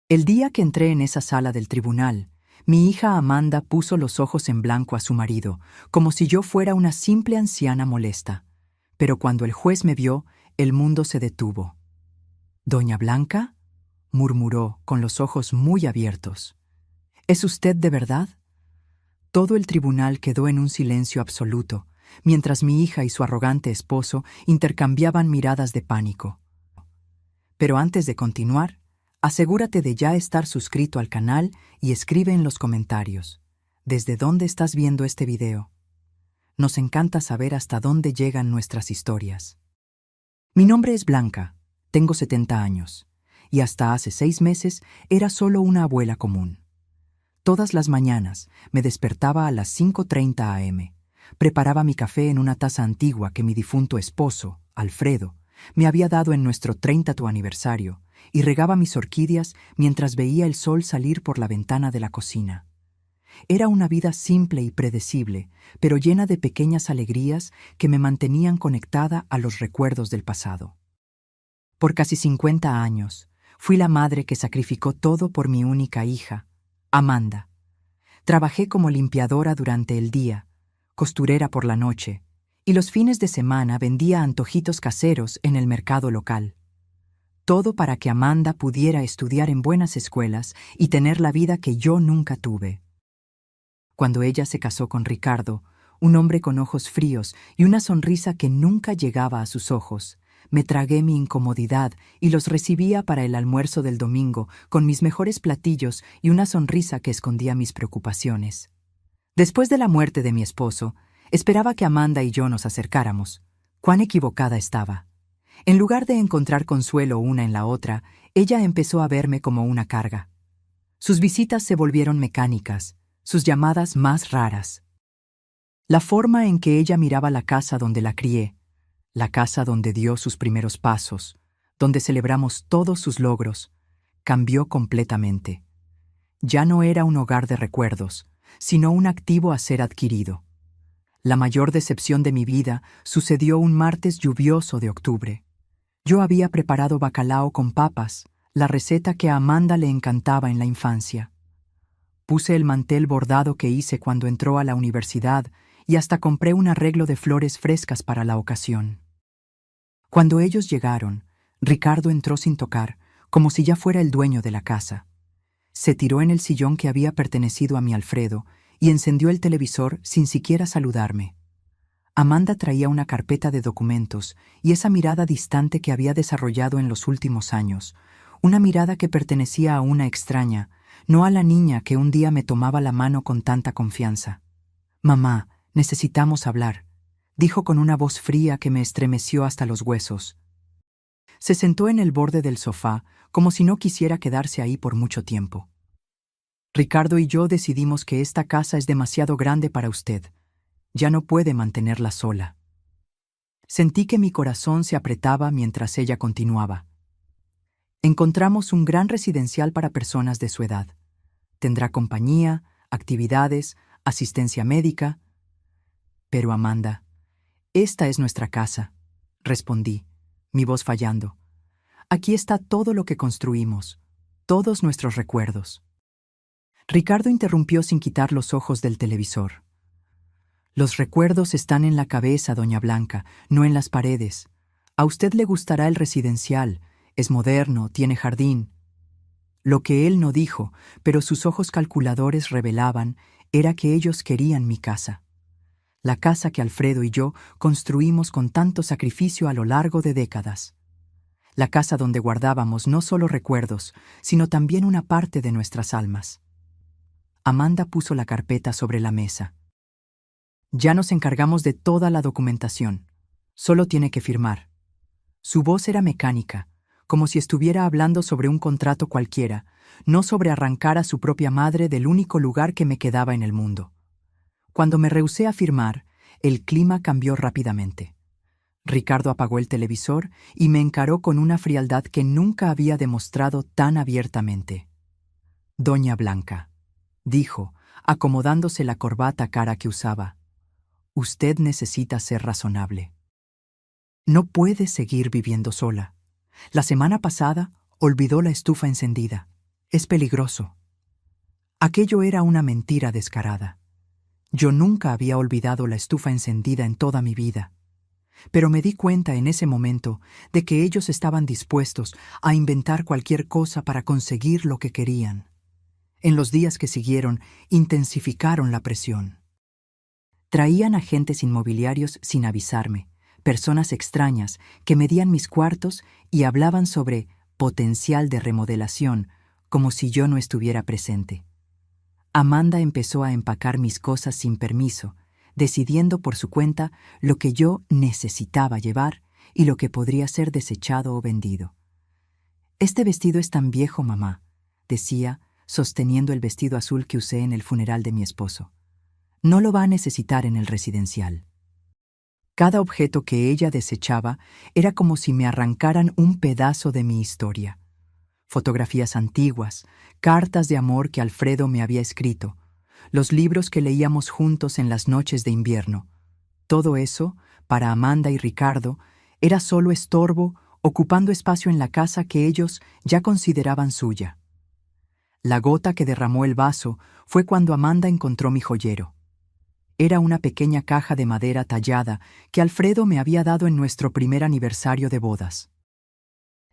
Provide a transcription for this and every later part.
El día que entré en esa sala del tribunal, mi hija Amanda puso los ojos en blanco a su marido, como si yo fuera una simple anciana molesta. Pero cuando el juez me vio, el mundo se detuvo. «¿Doña Blanca?», murmuró, con los ojos muy abiertos. «¿Es usted de verdad?». Todo el tribunal quedó en un silencio absoluto, mientras mi hija y su arrogante esposo intercambiaban miradas de pánico. Pero antes de continuar, asegúrate de ya estar suscrito al canal y escribe en los comentarios ¿desde dónde estás viendo este video? Nos encanta saber hasta dónde llegan nuestras historias. Mi nombre es Blanca, tengo 70 años, y hasta hace 6 meses era solo una abuela común. Todas las mañanas me despertaba a las 5:30 am, preparaba mi café en una taza antigua que mi difunto esposo, Alfredo, me había dado en nuestro 30º aniversario, y regaba mis orquídeas mientras veía el sol salir por la ventana de la cocina. Era una vida simple y predecible, pero llena de pequeñas alegrías que me mantenían conectada a los recuerdos del pasado. Por casi 50 años, fui la madre que sacrificó todo por mi única hija, Amanda. Trabajé como limpiadora durante el día, costurera por la noche, y los fines de semana vendía antojitos caseros en el mercado local. Todo para que Amanda pudiera estudiar en buenas escuelas y tener la vida que yo nunca tuve. Cuando ella se casó con Ricardo, un hombre con ojos fríos y una sonrisa que nunca llegaba a sus ojos, me tragué mi incomodidad y los recibía para el almuerzo del domingo con mis mejores platillos y una sonrisa que escondía mis preocupaciones. Después de la muerte de mi esposo, esperaba que Amanda y yo nos acercáramos. Cuán equivocada estaba. En lugar de encontrar consuelo una en la otra, ella empezó a verme como una carga. Sus visitas se volvieron mecánicas, sus llamadas más raras. La forma en que ella miraba la casa donde la crié, la casa donde dio sus primeros pasos, donde celebramos todos sus logros, cambió completamente. Ya no era un hogar de recuerdos, sino un activo a ser adquirido. La mayor decepción de mi vida sucedió un martes lluvioso de octubre. Yo había preparado bacalao con papas, la receta que a Amanda le encantaba en la infancia. Puse el mantel bordado que hice cuando entró a la universidad y hasta compré un arreglo de flores frescas para la ocasión. Cuando ellos llegaron, Ricardo entró sin tocar, como si ya fuera el dueño de la casa. Se tiró en el sillón que había pertenecido a mi Alfredo y encendió el televisor sin siquiera saludarme. Amanda traía una carpeta de documentos y esa mirada distante que había desarrollado en los últimos años, una mirada que pertenecía a una extraña, no a la niña que un día me tomaba la mano con tanta confianza. «Mamá, necesitamos hablar», dijo con una voz fría que me estremeció hasta los huesos. Se sentó en el borde del sofá, como si no quisiera quedarse ahí por mucho tiempo. «Ricardo y yo decidimos que esta casa es demasiado grande para usted. Ya no puede mantenerla sola». Sentí que mi corazón se apretaba mientras ella continuaba. «Encontramos un gran residencial para personas de su edad. Tendrá compañía, actividades, asistencia médica». «Pero Amanda, esta es nuestra casa», respondí, mi voz fallando. «Aquí está todo lo que construimos, todos nuestros recuerdos». Ricardo interrumpió sin quitar los ojos del televisor. «Los recuerdos están en la cabeza, doña Blanca, no en las paredes. A usted le gustará el residencial, es moderno, tiene jardín». Lo que él no dijo, pero sus ojos calculadores revelaban, era que ellos querían mi casa. La casa que Alfredo y yo construimos con tanto sacrificio a lo largo de décadas. La casa donde guardábamos no solo recuerdos, sino también una parte de nuestras almas. Amanda puso la carpeta sobre la mesa. «Ya nos encargamos de toda la documentación. Solo tiene que firmar». Su voz era mecánica, como si estuviera hablando sobre un contrato cualquiera, no sobre arrancar a su propia madre del único lugar que me quedaba en el mundo. Cuando me rehusé a firmar, el clima cambió rápidamente. Ricardo apagó el televisor y me encaró con una frialdad que nunca había demostrado tan abiertamente. «Doña Blanca», dijo, acomodándose la corbata cara que usaba, «usted necesita ser razonable. No puede seguir viviendo sola. La semana pasada olvidó la estufa encendida. Es peligroso. Aquello era una mentira descarada. Yo nunca había olvidado la estufa encendida en toda mi vida, pero me di cuenta en ese momento de que ellos estaban dispuestos a inventar cualquier cosa para conseguir lo que querían. En los días que siguieron, intensificaron la presión. Traían agentes inmobiliarios sin avisarme, personas extrañas que medían mis cuartos y hablaban sobre potencial de remodelación, como si yo no estuviera presente. Amanda empezó a empacar mis cosas sin permiso, decidiendo por su cuenta lo que yo necesitaba llevar y lo que podría ser desechado o vendido. «Este vestido es tan viejo, mamá», decía, sosteniendo el vestido azul que usé en el funeral de mi esposo. «No lo va a necesitar en el residencial». Cada objeto que ella desechaba era como si me arrancaran un pedazo de mi historia. Fotografías antiguas, cartas de amor que Alfredo me había escrito, los libros que leíamos juntos en las noches de invierno. Todo eso, para Amanda y Ricardo, era solo estorbo, ocupando espacio en la casa que ellos ya consideraban suya. La gota que derramó el vaso fue cuando Amanda encontró mi joyero. Era una pequeña caja de madera tallada que Alfredo me había dado en nuestro primer aniversario de bodas.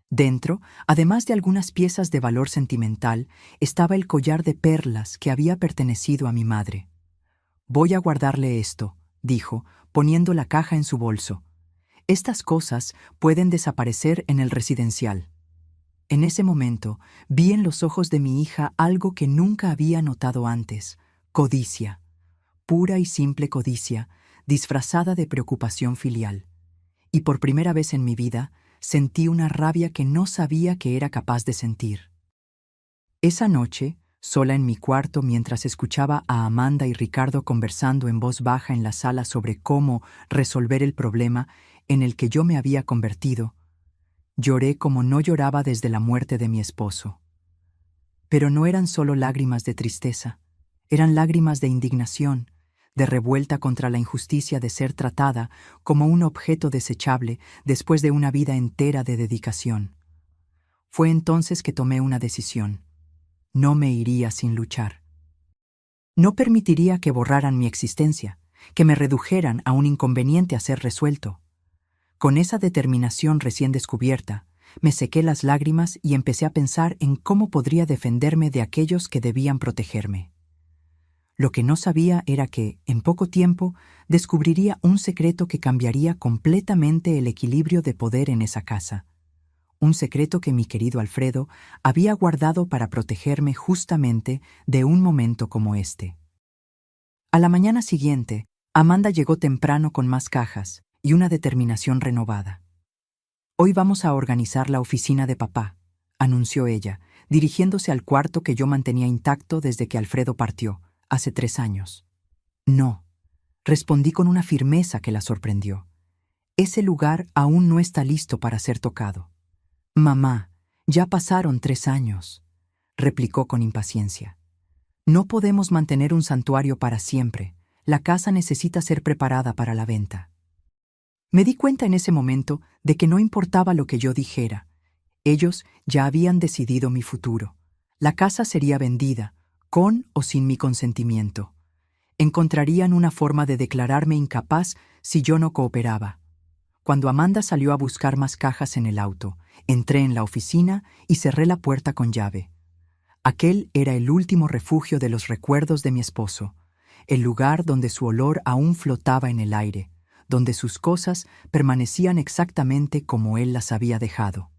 Dentro, además de algunas piezas de valor sentimental, estaba el collar de perlas que había pertenecido a mi madre. «Voy a guardarle esto», dijo, poniendo la caja en su bolso. «Estas cosas pueden desaparecer en el residencial». En ese momento, vi en los ojos de mi hija algo que nunca había notado antes: codicia. Pura y simple codicia, disfrazada de preocupación filial. Y por primera vez en mi vida, sentí una rabia que no sabía que era capaz de sentir. Esa noche, sola en mi cuarto mientras escuchaba a Amanda y Ricardo conversando en voz baja en la sala sobre cómo resolver el problema en el que yo me había convertido, lloré como no lloraba desde la muerte de mi esposo. Pero no eran solo lágrimas de tristeza, eran lágrimas de indignación, de revuelta contra la injusticia de ser tratada como un objeto desechable después de una vida entera de dedicación. Fue entonces que tomé una decisión. No me iría sin luchar. No permitiría que borraran mi existencia, que me redujeran a un inconveniente a ser resuelto. Con esa determinación recién descubierta, me sequé las lágrimas y empecé a pensar en cómo podría defenderme de aquellos que debían protegerme. Lo que no sabía era que, en poco tiempo, descubriría un secreto que cambiaría completamente el equilibrio de poder en esa casa. Un secreto que mi querido Alfredo había guardado para protegerme justamente de un momento como este. A la mañana siguiente, Amanda llegó temprano con más cajas y una determinación renovada. «Hoy vamos a organizar la oficina de papá», anunció ella, dirigiéndose al cuarto que yo mantenía intacto desde que Alfredo partió, hace 3 años. «No», respondí con una firmeza que la sorprendió. «Ese lugar aún no está listo para ser tocado». «Mamá, ya pasaron 3 años», replicó con impaciencia. «No podemos mantener un santuario para siempre. La casa necesita ser preparada para la venta». Me di cuenta en ese momento de que no importaba lo que yo dijera. Ellos ya habían decidido mi futuro. La casa sería vendida, con o sin mi consentimiento. Encontrarían una forma de declararme incapaz si yo no cooperaba. Cuando Amanda salió a buscar más cajas en el auto, entré en la oficina y cerré la puerta con llave. Aquel era el último refugio de los recuerdos de mi esposo, el lugar donde su olor aún flotaba en el aire, donde sus cosas permanecían exactamente como él las había dejado.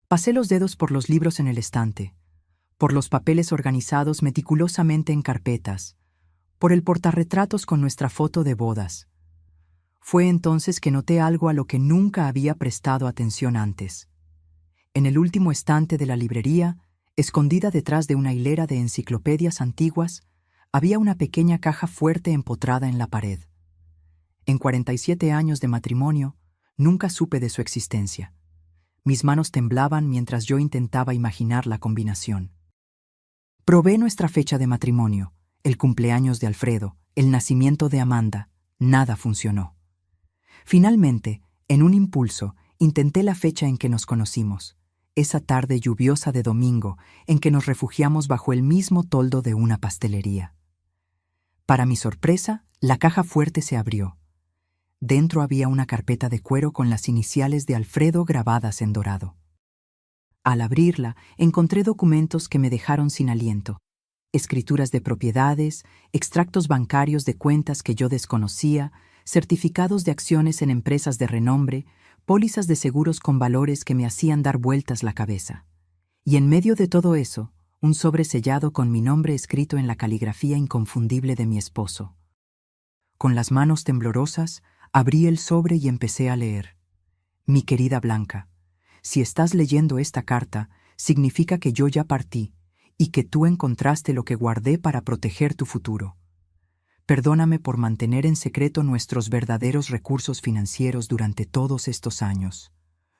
Pasé los dedos por los libros en el estante, por los papeles organizados meticulosamente en carpetas, por el portarretratos con nuestra foto de bodas. Fue entonces que noté algo a lo que nunca había prestado atención antes. En el último estante de la librería, escondida detrás de una hilera de enciclopedias antiguas, había una pequeña caja fuerte empotrada en la pared. En 47 años de matrimonio, nunca supe de su existencia. Mis manos temblaban mientras yo intentaba imaginar la combinación. Probé nuestra fecha de matrimonio, el cumpleaños de Alfredo, el nacimiento de Amanda. Nada funcionó. Finalmente, en un impulso, intenté la fecha en que nos conocimos, esa tarde lluviosa de domingo en que nos refugiamos bajo el mismo toldo de una pastelería. Para mi sorpresa, la caja fuerte se abrió. Dentro había una carpeta de cuero con las iniciales de Alfredo grabadas en dorado. Al abrirla, encontré documentos que me dejaron sin aliento. Escrituras de propiedades, extractos bancarios de cuentas que yo desconocía, certificados de acciones en empresas de renombre, pólizas de seguros con valores que me hacían dar vueltas la cabeza. Y en medio de todo eso, un sobre sellado con mi nombre escrito en la caligrafía inconfundible de mi esposo. Con las manos temblorosas, abrí el sobre y empecé a leer. Mi querida Blanca, si estás leyendo esta carta, significa que yo ya partí y que tú encontraste lo que guardé para proteger tu futuro. Perdóname por mantener en secreto nuestros verdaderos recursos financieros durante todos estos años.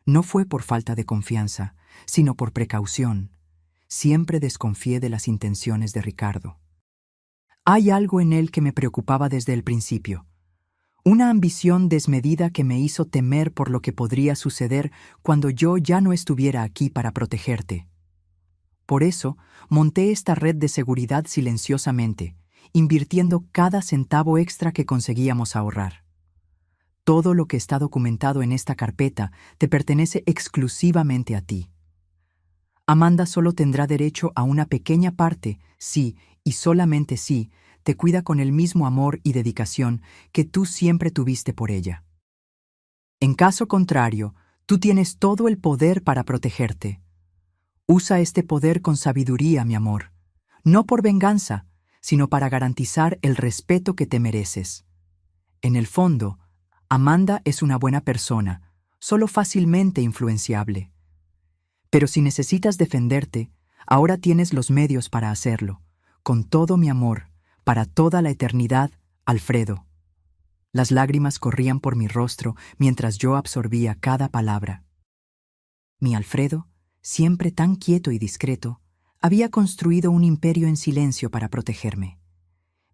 No fue por falta de confianza, sino por precaución. Siempre desconfié de las intenciones de Ricardo. Hay algo en él que me preocupaba desde el principio. Una ambición desmedida que me hizo temer por lo que podría suceder cuando yo ya no estuviera aquí para protegerte. Por eso, monté esta red de seguridad silenciosamente, invirtiendo cada centavo extra que conseguíamos ahorrar. Todo lo que está documentado en esta carpeta te pertenece exclusivamente a ti. Amanda solo tendrá derecho a una pequeña parte si, y solamente si, te cuida con el mismo amor y dedicación que tú siempre tuviste por ella. En caso contrario, tú tienes todo el poder para protegerte. Usa este poder con sabiduría, mi amor, no por venganza, sino para garantizar el respeto que te mereces. En el fondo, Amanda es una buena persona, solo fácilmente influenciable. Pero si necesitas defenderte, ahora tienes los medios para hacerlo. Con todo mi amor, para toda la eternidad, Alfredo. Las lágrimas corrían por mi rostro mientras yo absorbía cada palabra. Mi Alfredo, siempre tan quieto y discreto, había construido un imperio en silencio para protegerme.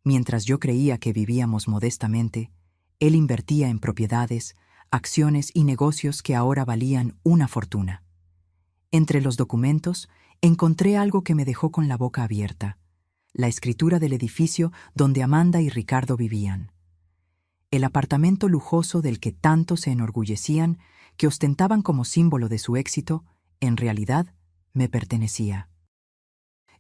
Mientras yo creía que vivíamos modestamente, él invertía en propiedades, acciones y negocios que ahora valían una fortuna. Entre los documentos, encontré algo que me dejó con la boca abierta: la escritura del edificio donde Amanda y Ricardo vivían. El apartamento lujoso del que tanto se enorgullecían, que ostentaban como símbolo de su éxito, en realidad me pertenecía.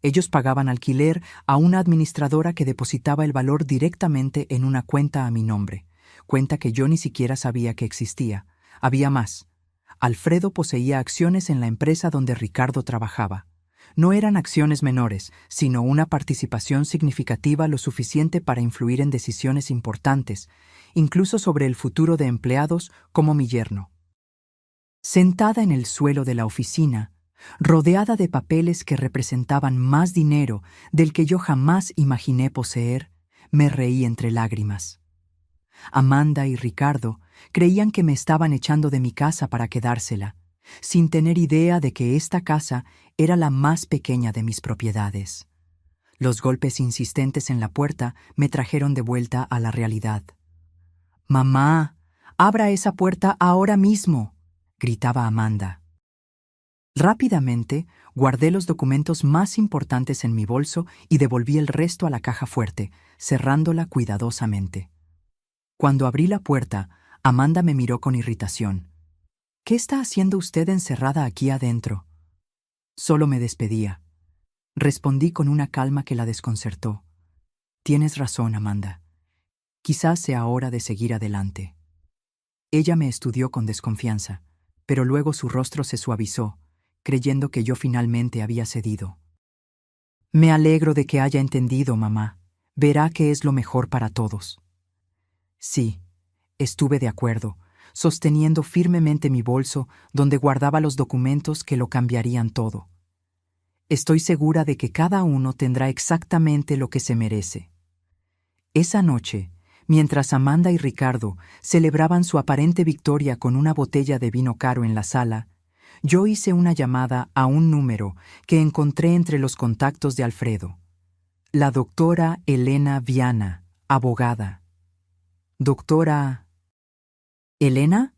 Ellos pagaban alquiler a una administradora que depositaba el valor directamente en una cuenta a mi nombre, cuenta que yo ni siquiera sabía que existía. Había más. Alfredo poseía acciones en la empresa donde Ricardo trabajaba. No eran acciones menores, sino una participación significativa lo suficiente para influir en decisiones importantes, incluso sobre el futuro de empleados como mi yerno. Sentada en el suelo de la oficina, rodeada de papeles que representaban más dinero del que yo jamás imaginé poseer, me reí entre lágrimas. Amanda y Ricardo creían que me estaban echando de mi casa para quedársela, sin tener idea de que esta casa era la más pequeña de mis propiedades. Los golpes insistentes en la puerta me trajeron de vuelta a la realidad. «¡Mamá! ¡Abra esa puerta ahora mismo!», gritaba Amanda. Rápidamente, guardé los documentos más importantes en mi bolso y devolví el resto a la caja fuerte, cerrándola cuidadosamente. Cuando abrí la puerta, Amanda me miró con irritación. «¿Qué está haciendo usted encerrada aquí adentro?». Solo me despedía. Respondí con una calma que la desconcertó. «Tienes razón, Amanda. Quizás sea hora de seguir adelante». Ella me estudió con desconfianza, pero luego su rostro se suavizó, creyendo que yo finalmente había cedido. «Me alegro de que haya entendido, mamá. Verá que es lo mejor para todos». Sí, estuve de acuerdo, sosteniendo firmemente mi bolso donde guardaba los documentos que lo cambiarían todo. Estoy segura de que cada uno tendrá exactamente lo que se merece. Esa noche, mientras Amanda y Ricardo celebraban su aparente victoria con una botella de vino caro en la sala, yo hice una llamada a un número que encontré entre los contactos de Alfredo. La doctora Elena Viana, abogada. «Doctora...». «¿Elena?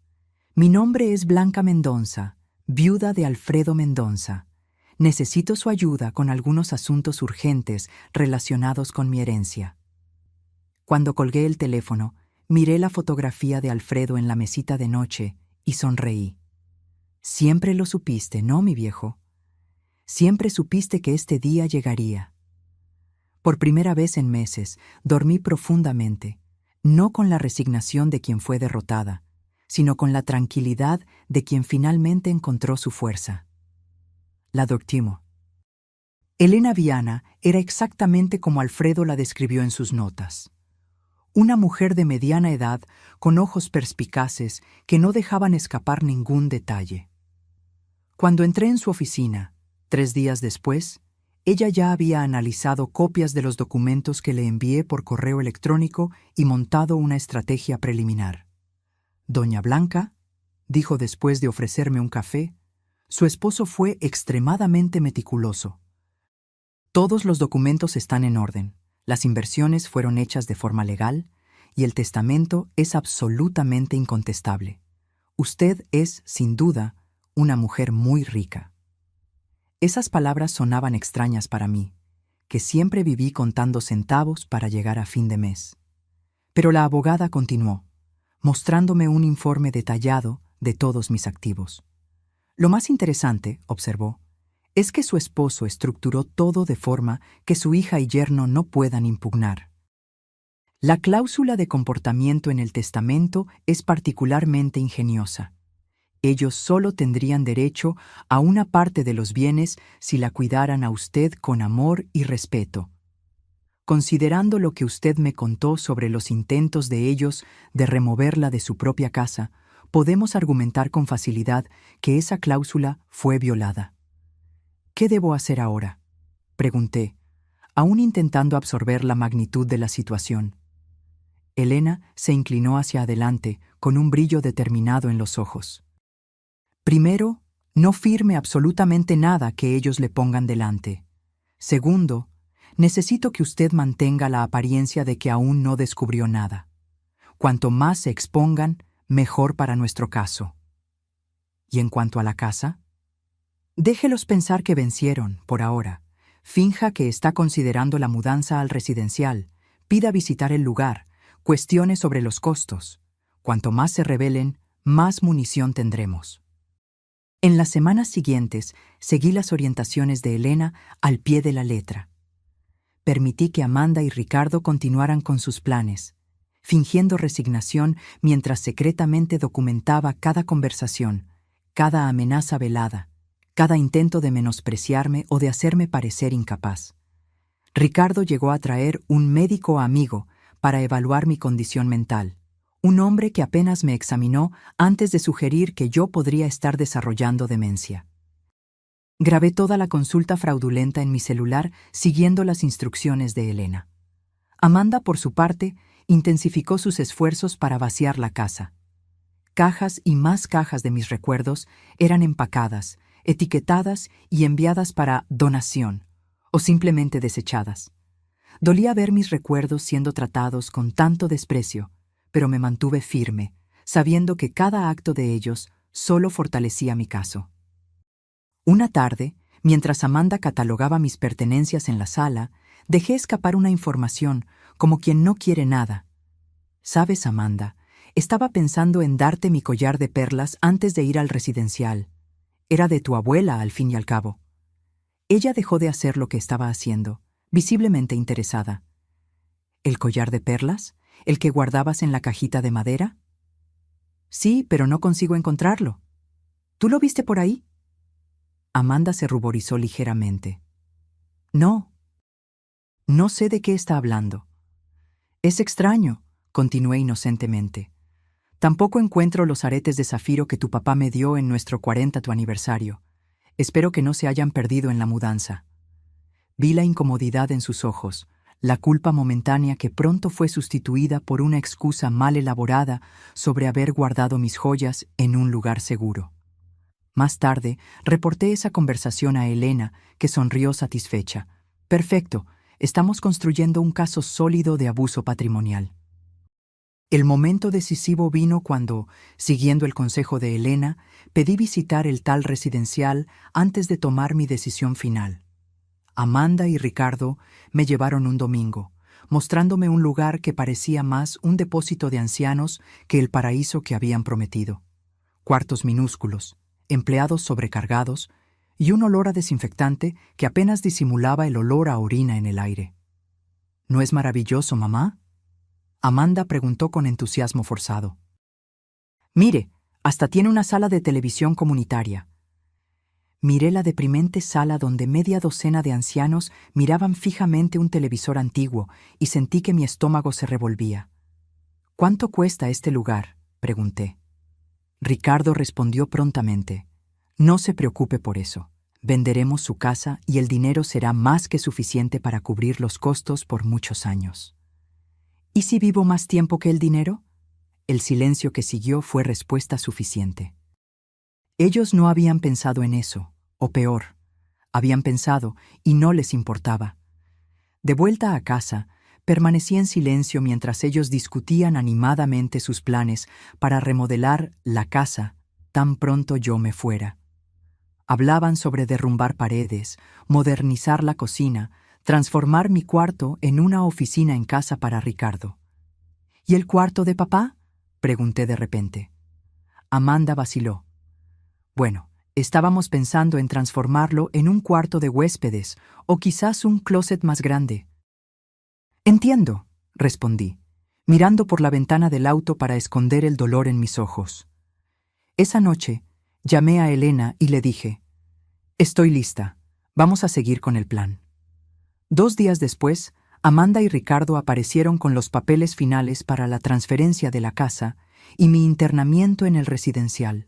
Mi nombre es Blanca Mendonza. viuda de Alfredo Mendonça. Necesito su ayuda con algunos asuntos urgentes relacionados con mi herencia. Cuando colgué el teléfono, miré la fotografía de Alfredo en la mesita de noche y sonreí. Siempre lo supiste, ¿no, mi viejo? Siempre supiste que este día llegaría. Por primera vez en meses, dormí profundamente, no con la resignación de quien fue derrotada, sino con la tranquilidad de quien finalmente encontró su fuerza. La Doctimo. Elena Viana era exactamente como Alfredo la describió en sus notas. Una mujer de mediana edad con ojos perspicaces que no dejaban escapar ningún detalle. Cuando entré en su oficina, 3 días después, ella ya había analizado copias de los documentos que le envié por correo electrónico y montado una estrategia preliminar. Doña Blanca, dijo después de ofrecerme un café, su esposo fue extremadamente meticuloso. Todos los documentos están en orden, las inversiones fueron hechas de forma legal y el testamento es absolutamente incontestable. Usted es, sin duda, una mujer muy rica. Esas palabras sonaban extrañas para mí, que siempre viví contando centavos para llegar a fin de mes. Pero la abogada continuó, mostrándome un informe detallado de todos mis activos. Lo más interesante, observó, es que su esposo estructuró todo de forma que su hija y yerno no puedan impugnar. La cláusula de comportamiento en el testamento es particularmente ingeniosa. Ellos solo tendrían derecho a una parte de los bienes si la cuidaran a usted con amor y respeto. Considerando lo que usted me contó sobre los intentos de ellos de removerla de su propia casa, podemos argumentar con facilidad que esa cláusula fue violada. ¿Qué debo hacer ahora?, pregunté, aún intentando absorber la magnitud de la situación. Elena se inclinó hacia adelante con un brillo determinado en los ojos. Primero, no firme absolutamente nada que ellos le pongan delante. Segundo, necesito que usted mantenga la apariencia de que aún no descubrió nada. Cuanto más se expongan, mejor para nuestro caso. ¿Y en cuanto a la casa? Déjelos pensar que vencieron, por ahora. Finja que está considerando la mudanza al residencial. Pida visitar el lugar. Cuestione sobre los costos. Cuanto más se rebelen, más munición tendremos. En las semanas siguientes, seguí las orientaciones de Elena al pie de la letra. Permití que Amanda y Ricardo continuaran con sus planes, fingiendo resignación mientras secretamente documentaba cada conversación, cada amenaza velada, cada intento de menospreciarme o de hacerme parecer incapaz. Ricardo llegó a traer un médico amigo para evaluar mi condición mental, un hombre que apenas me examinó antes de sugerir que yo podría estar desarrollando demencia. Grabé toda la consulta fraudulenta en mi celular siguiendo las instrucciones de Elena. Amanda, por su parte, intensificó sus esfuerzos para vaciar la casa. Cajas y más cajas de mis recuerdos eran empacadas, etiquetadas y enviadas para donación, o simplemente desechadas. Dolía ver mis recuerdos siendo tratados con tanto desprecio, pero me mantuve firme, sabiendo que cada acto de ellos solo fortalecía mi caso. Una tarde, mientras Amanda catalogaba mis pertenencias en la sala, dejé escapar una información, como quien no quiere nada. «Sabes, Amanda, estaba pensando en darte mi collar de perlas antes de ir al residencial. Era de tu abuela, al fin y al cabo». Ella dejó de hacer lo que estaba haciendo, visiblemente interesada. «¿El collar de perlas? ¿El que guardabas en la cajita de madera?» «Sí, pero no consigo encontrarlo. ¿Tú lo viste por ahí?» Amanda se ruborizó ligeramente. «No. No sé de qué está hablando». «Es extraño», continué inocentemente. «Tampoco encuentro los aretes de zafiro que tu papá me dio en nuestro 40º aniversario. Espero que no se hayan perdido en la mudanza». Vi la incomodidad en sus ojos, la culpa momentánea que pronto fue sustituida por una excusa mal elaborada sobre haber guardado mis joyas en un lugar seguro. Más tarde, reporté esa conversación a Elena, que sonrió satisfecha. «Perfecto, estamos construyendo un caso sólido de abuso patrimonial». El momento decisivo vino cuando, siguiendo el consejo de Elena, pedí visitar el tal residencial antes de tomar mi decisión final. Amanda y Ricardo me llevaron un domingo, mostrándome un lugar que parecía más un depósito de ancianos que el paraíso que habían prometido. Cuartos minúsculos, empleados sobrecargados y un olor a desinfectante que apenas disimulaba el olor a orina en el aire. ¿No es maravilloso, mamá?, Amanda preguntó con entusiasmo forzado. Mire, hasta tiene una sala de televisión comunitaria. Miré la deprimente sala donde media docena de ancianos miraban fijamente un televisor antiguo y sentí que mi estómago se revolvía. ¿Cuánto cuesta este lugar?, pregunté. Ricardo respondió prontamente. No se preocupe por eso. Venderemos su casa y el dinero será más que suficiente para cubrir los costos por muchos años. ¿Y si vivo más tiempo que el dinero? El silencio que siguió fue respuesta suficiente. Ellos no habían pensado en eso, o peor, habían pensado y no les importaba. De vuelta a casa, permanecí en silencio mientras ellos discutían animadamente sus planes para remodelar la casa tan pronto yo me fuera. Hablaban sobre derrumbar paredes, modernizar la cocina, transformar mi cuarto en una oficina en casa para Ricardo. ¿Y el cuarto de papá?, pregunté de repente. Amanda vaciló. Bueno, estábamos pensando en transformarlo en un cuarto de huéspedes o quizás un closet más grande. Entiendo, respondí, mirando por la ventana del auto para esconder el dolor en mis ojos. Esa noche, llamé a Elena y le dije, «Estoy lista, vamos a seguir con el plan». 2 días después, Amanda y Ricardo aparecieron con los papeles finales para la transferencia de la casa y mi internamiento en el residencial.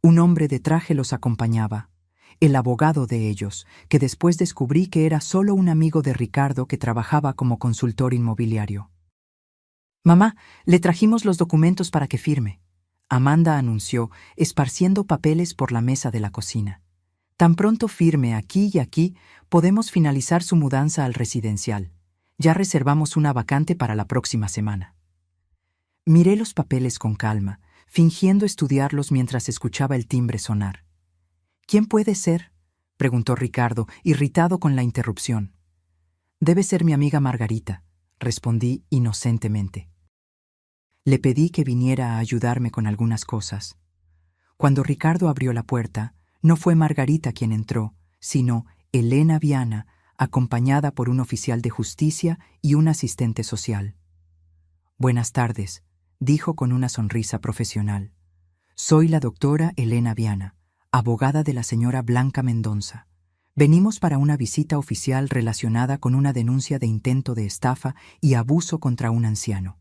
Un hombre de traje los acompañaba, el abogado de ellos, que después descubrí que era solo un amigo de Ricardo que trabajaba como consultor inmobiliario. «Mamá, le trajimos los documentos para que firme», Amanda anunció, esparciendo papeles por la mesa de la cocina. «Tan pronto firme aquí y aquí, podemos finalizar su mudanza al residencial. Ya reservamos una vacante para la próxima semana». Miré los papeles con calma, fingiendo estudiarlos mientras escuchaba el timbre sonar. «¿Quién puede ser?», preguntó Ricardo, irritado con la interrupción. «Debe ser mi amiga Margarita», respondí inocentemente. Le pedí que viniera a ayudarme con algunas cosas. Cuando Ricardo abrió la puerta, no fue Margarita quien entró, sino Elena Viana, acompañada por un oficial de justicia y un asistente social. «Buenas tardes», dijo con una sonrisa profesional. «Soy la doctora Elena Viana, abogada de la señora Blanca Mendonza. Venimos para una visita oficial relacionada con una denuncia de intento de estafa y abuso contra un anciano».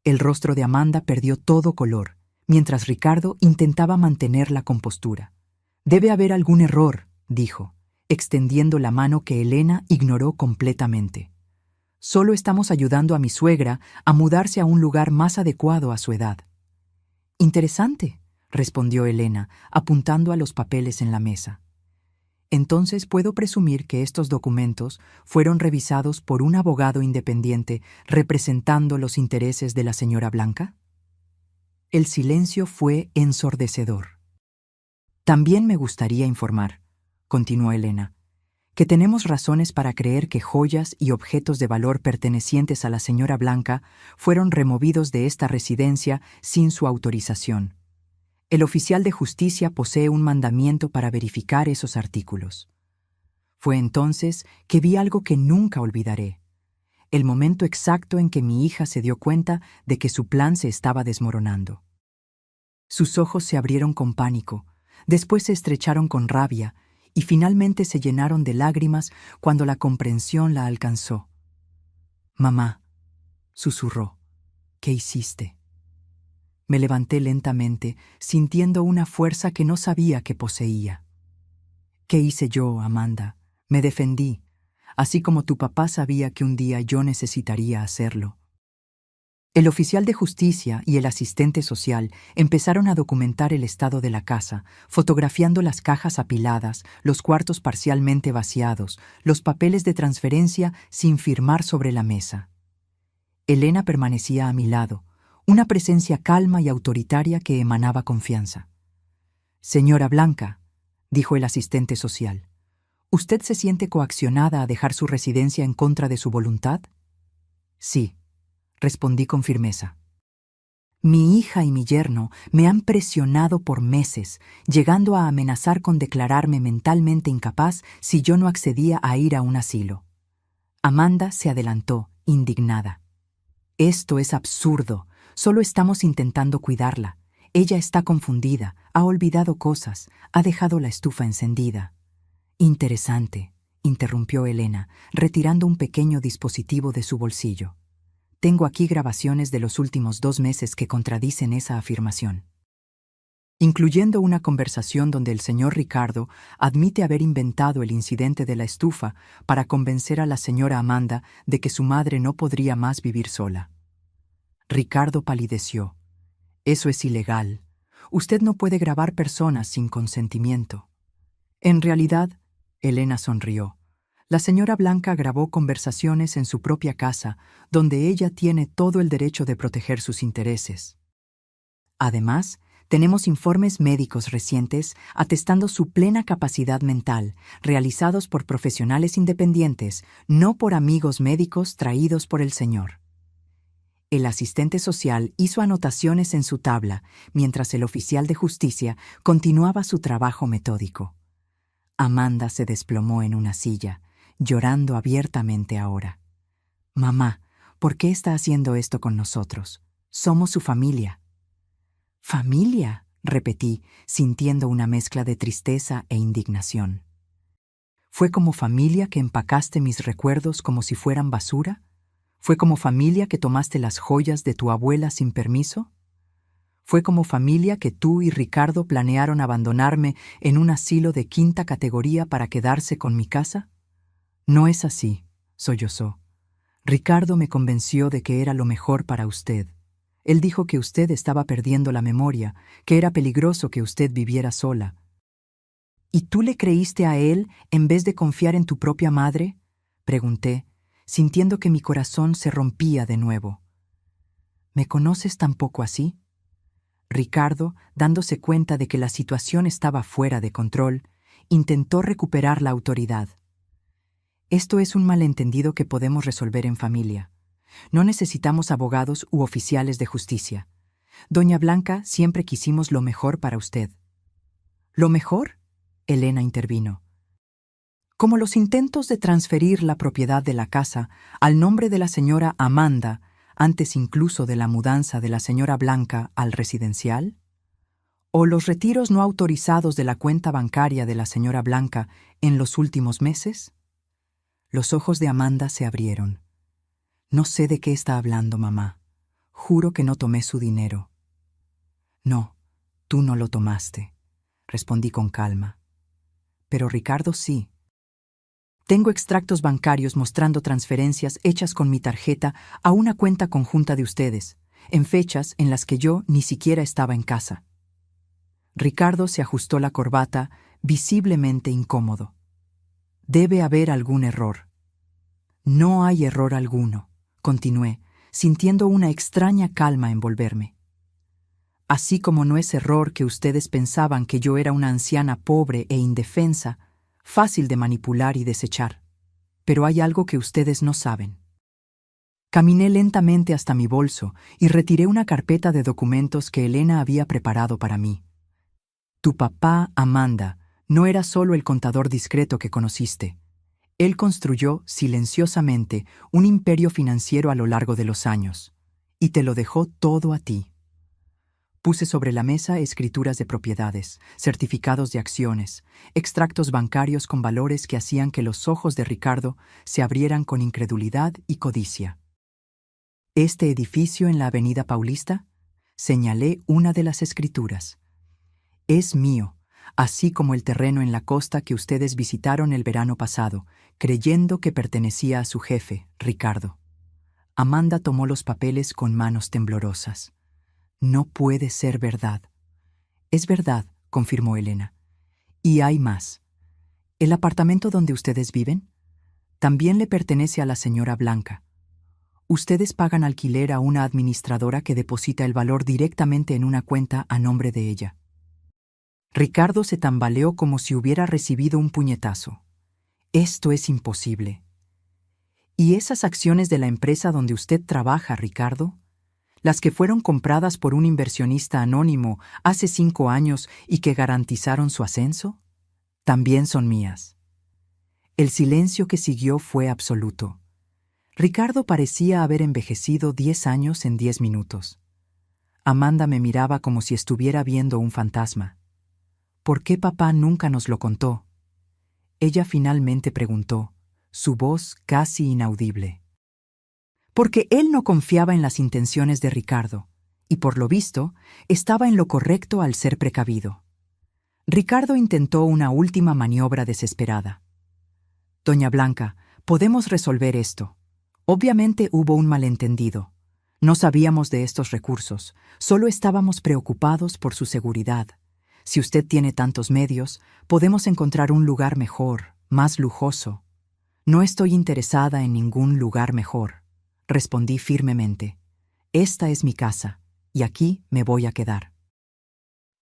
El rostro de Amanda perdió todo color, mientras Ricardo intentaba mantener la compostura. «Debe haber algún error», dijo, extendiendo la mano que Elena ignoró completamente. «Solo estamos ayudando a mi suegra a mudarse a un lugar más adecuado a su edad». «Interesante», respondió Elena, apuntando a los papeles en la mesa. «Entonces puedo presumir que estos documentos fueron revisados por un abogado independiente representando los intereses de la señora Blanca». El silencio fue ensordecedor. «También me gustaría informar», continuó Elena, «que tenemos razones para creer que joyas y objetos de valor pertenecientes a la señora Blanca fueron removidos de esta residencia sin su autorización. El oficial de justicia posee un mandamiento para verificar esos artículos». Fue entonces que vi algo que nunca olvidaré. El momento exacto en que mi hija se dio cuenta de que su plan se estaba desmoronando. Sus ojos se abrieron con pánico, después se estrecharon con rabia y finalmente se llenaron de lágrimas cuando la comprensión la alcanzó. «Mamá», susurró, «¿qué hiciste?». Me levanté lentamente, sintiendo una fuerza que no sabía que poseía. «¿Qué hice yo, Amanda? Me defendí, así como tu papá sabía que un día yo necesitaría hacerlo». El oficial de justicia y el asistente social empezaron a documentar el estado de la casa, fotografiando las cajas apiladas, los cuartos parcialmente vaciados, los papeles de transferencia sin firmar sobre la mesa. Elena permanecía a mi lado, una presencia calma y autoritaria que emanaba confianza. «Señora Blanca», dijo el asistente social, «¿usted se siente coaccionada a dejar su residencia en contra de su voluntad?» «Sí», respondí con firmeza. «Mi hija y mi yerno me han presionado por meses, llegando a amenazar con declararme mentalmente incapaz si yo no accedía a ir a un asilo». Amanda se adelantó, indignada. «Esto es absurdo. Solo estamos intentando cuidarla. Ella está confundida, ha olvidado cosas, ha dejado la estufa encendida». «Interesante», interrumpió Elena, retirando un pequeño dispositivo de su bolsillo. «Tengo aquí grabaciones de los últimos 2 meses que contradicen esa afirmación, incluyendo una conversación donde el señor Ricardo admite haber inventado el incidente de la estufa para convencer a la señora Amanda de que su madre no podría más vivir sola». Ricardo palideció. «Eso es ilegal. Usted no puede grabar personas sin consentimiento». «En realidad», Elena sonrió, «la señora Blanca grabó conversaciones en su propia casa, donde ella tiene todo el derecho de proteger sus intereses. Además, tenemos informes médicos recientes atestando su plena capacidad mental, realizados por profesionales independientes, no por amigos médicos traídos por el señor». El asistente social hizo anotaciones en su tabla, mientras el oficial de justicia continuaba su trabajo metódico. Amanda se desplomó en una silla, llorando abiertamente ahora. «Mamá, ¿por qué está haciendo esto con nosotros? Somos su familia». «¿Familia?», repetí, sintiendo una mezcla de tristeza e indignación. «¿Fue como familia que empacaste mis recuerdos como si fueran basura? ¿Fue como familia que tomaste las joyas de tu abuela sin permiso? ¿Fue como familia que tú y Ricardo planearon abandonarme en un asilo de 5ª categoría para quedarse con mi casa?» «No es así», sollozó. «Ricardo me convenció de que era lo mejor para usted. Él dijo que usted estaba perdiendo la memoria, que era peligroso que usted viviera sola». «¿Y tú le creíste a él en vez de confiar en tu propia madre?», pregunté, sintiendo que mi corazón se rompía de nuevo. «¿Me conoces tan poco así?». Ricardo, dándose cuenta de que la situación estaba fuera de control, intentó recuperar la autoridad. «Esto es un malentendido que podemos resolver en familia. No necesitamos abogados u oficiales de justicia. Doña Blanca, siempre quisimos lo mejor para usted». «¿Lo mejor?», Elena intervino. «Como los intentos de transferir la propiedad de la casa al nombre de la señora Amanda, antes incluso de la mudanza de la señora Blanca al residencial, o los retiros no autorizados de la cuenta bancaria de la señora Blanca en los últimos meses». Los ojos de Amanda se abrieron. «No sé de qué está hablando, mamá. Juro que no tomé su dinero». «No, tú no lo tomaste», respondí con calma. «Pero Ricardo sí. Tengo extractos bancarios mostrando transferencias hechas con mi tarjeta a una cuenta conjunta de ustedes, en fechas en las que yo ni siquiera estaba en casa». Ricardo se ajustó la corbata, visiblemente incómodo. «Debe haber algún error». «No hay error alguno», continué, sintiendo una extraña calma envolverme. «Así como no es error que ustedes pensaban que yo era una anciana pobre e indefensa, fácil de manipular y desechar. Pero hay algo que ustedes no saben». Caminé lentamente hasta mi bolso y retiré una carpeta de documentos que Elena había preparado para mí. «Tu papá, Amanda, no era solo el contador discreto que conociste. Él construyó silenciosamente un imperio financiero a lo largo de los años, y te lo dejó todo a ti». Puse sobre la mesa escrituras de propiedades, certificados de acciones, extractos bancarios con valores que hacían que los ojos de Ricardo se abrieran con incredulidad y codicia. «¿Este edificio en la Avenida Paulista?», señalé una de las escrituras. «Es mío, así como el terreno en la costa que ustedes visitaron el verano pasado, creyendo que pertenecía a su jefe, Ricardo». Amanda tomó los papeles con manos temblorosas. «No puede ser verdad». «Es verdad», confirmó Elena. «Y hay más. ¿El apartamento donde ustedes viven? También le pertenece a la señora Blanca». Ustedes pagan alquiler a una administradora que deposita el valor directamente en una cuenta a nombre de ella. Ricardo se tambaleó como si hubiera recibido un puñetazo. Esto es imposible. ¿Y esas acciones de la empresa donde usted trabaja, Ricardo? Las que fueron compradas por un inversionista anónimo hace 5 años y que garantizaron su ascenso, también son mías. El silencio que siguió fue absoluto. Ricardo parecía haber envejecido 10 años en 10 minutos. Amanda me miraba como si estuviera viendo un fantasma. ¿Por qué papá nunca nos lo contó? Ella finalmente preguntó, su voz casi inaudible. Porque él no confiaba en las intenciones de Ricardo, y por lo visto, estaba en lo correcto al ser precavido. Ricardo intentó una última maniobra desesperada. Doña Blanca, podemos resolver esto. Obviamente hubo un malentendido. No sabíamos de estos recursos, solo estábamos preocupados por su seguridad. Si usted tiene tantos medios, podemos encontrar un lugar mejor, más lujoso. No estoy interesada en ningún lugar mejor, respondí firmemente. Esta es mi casa, y aquí me voy a quedar.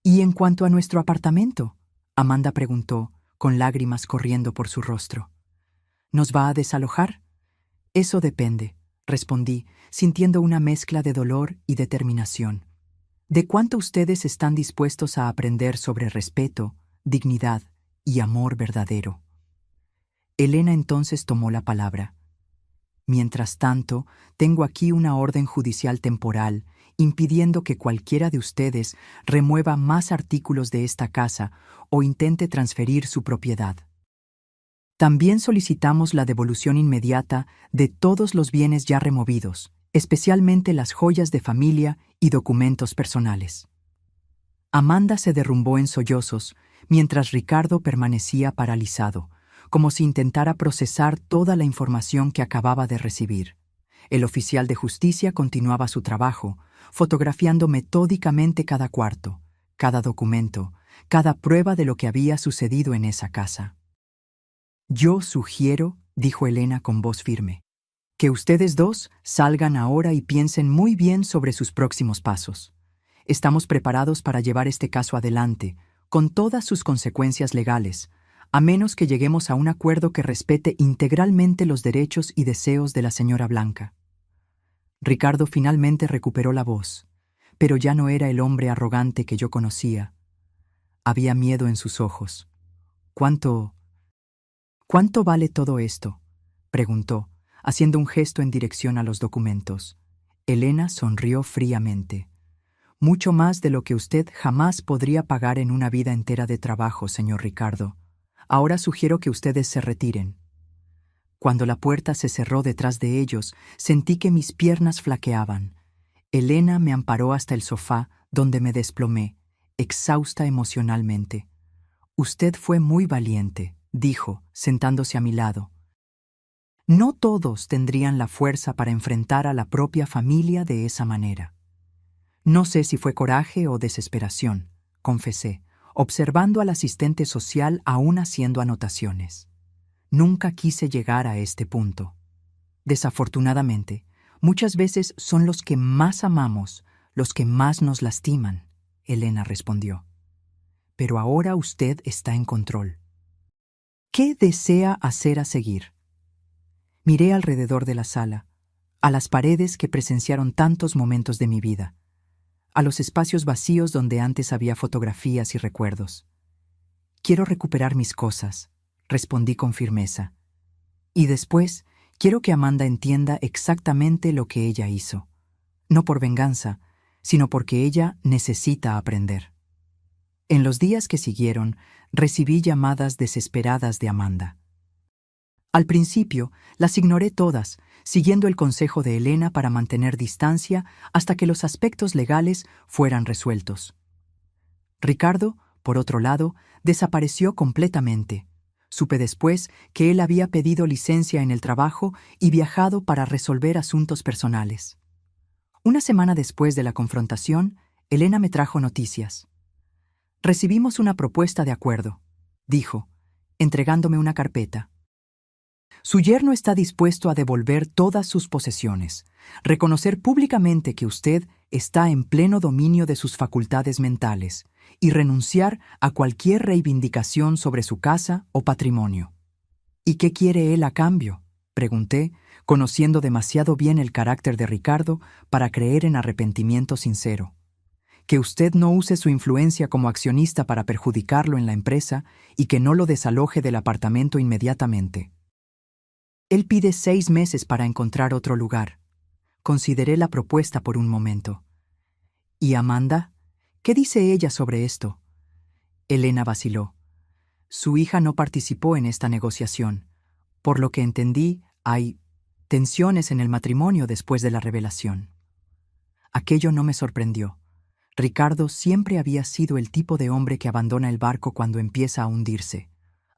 ¿Y en cuanto a nuestro apartamento? Amanda preguntó, con lágrimas corriendo por su rostro. ¿Nos va a desalojar? Eso depende, respondí, sintiendo una mezcla de dolor y determinación. ¿De cuánto ustedes están dispuestos a aprender sobre respeto, dignidad y amor verdadero? Elena entonces tomó la palabra. Mientras tanto, tengo aquí una orden judicial temporal impidiendo que cualquiera de ustedes remueva más artículos de esta casa o intente transferir su propiedad. También solicitamos la devolución inmediata de todos los bienes ya removidos, especialmente las joyas de familia y documentos personales. Amanda se derrumbó en sollozos, mientras Ricardo permanecía paralizado, como si intentara procesar toda la información que acababa de recibir. El oficial de justicia continuaba su trabajo, fotografiando metódicamente cada cuarto, cada documento, cada prueba de lo que había sucedido en esa casa. Yo sugiero, dijo Elena con voz firme, que ustedes dos salgan ahora y piensen muy bien sobre sus próximos pasos. Estamos preparados para llevar este caso adelante, con todas sus consecuencias legales, a menos que lleguemos a un acuerdo que respete integralmente los derechos y deseos de la señora Blanca. Ricardo finalmente recuperó la voz, pero ya no era el hombre arrogante que yo conocía. Había miedo en sus ojos. ¿Cuánto vale todo esto?, preguntó, haciendo un gesto en dirección a los documentos. Elena sonrió fríamente. Mucho más de lo que usted jamás podría pagar en una vida entera de trabajo, señor Ricardo. Ahora sugiero que ustedes se retiren. Cuando la puerta se cerró detrás de ellos, sentí que mis piernas flaqueaban. Elena me amparó hasta el sofá, donde me desplomé, exhausta emocionalmente. Usted fue muy valiente, dijo, sentándose a mi lado. No todos tendrían la fuerza para enfrentar a la propia familia de esa manera. No sé si fue coraje o desesperación, confesé, observando al asistente social aún haciendo anotaciones. Nunca quise llegar a este punto. Desafortunadamente, muchas veces son los que más amamos, los que más nos lastiman, Elena respondió. Pero ahora usted está en control. ¿Qué desea hacer a seguir? Miré alrededor de la sala, a las paredes que presenciaron tantos momentos de mi vida, a los espacios vacíos donde antes había fotografías y recuerdos. Quiero recuperar mis cosas, respondí con firmeza. Y después, quiero que Amanda entienda exactamente lo que ella hizo. No por venganza, sino porque ella necesita aprender. En los días que siguieron, recibí llamadas desesperadas de Amanda. Al principio, las ignoré todas, siguiendo el consejo de Elena para mantener distancia hasta que los aspectos legales fueran resueltos. Ricardo, por otro lado, desapareció completamente. Supe después que él había pedido licencia en el trabajo y viajado para resolver asuntos personales. Una semana después de la confrontación, Elena me trajo noticias. Recibimos una propuesta de acuerdo, dijo, entregándome una carpeta. Su yerno está dispuesto a devolver todas sus posesiones, reconocer públicamente que usted está en pleno dominio de sus facultades mentales y renunciar a cualquier reivindicación sobre su casa o patrimonio. ¿Y qué quiere él a cambio?, pregunté, conociendo demasiado bien el carácter de Ricardo para creer en arrepentimiento sincero. Que usted no use su influencia como accionista para perjudicarlo en la empresa y que no lo desaloje del apartamento inmediatamente. Él pide 6 meses para encontrar otro lugar. Consideré la propuesta por un momento. ¿Y Amanda? ¿Qué dice ella sobre esto? Elena vaciló. Su hija no participó en esta negociación. Por lo que entendí, hay tensiones en el matrimonio después de la revelación. Aquello no me sorprendió. Ricardo siempre había sido el tipo de hombre que abandona el barco cuando empieza a hundirse.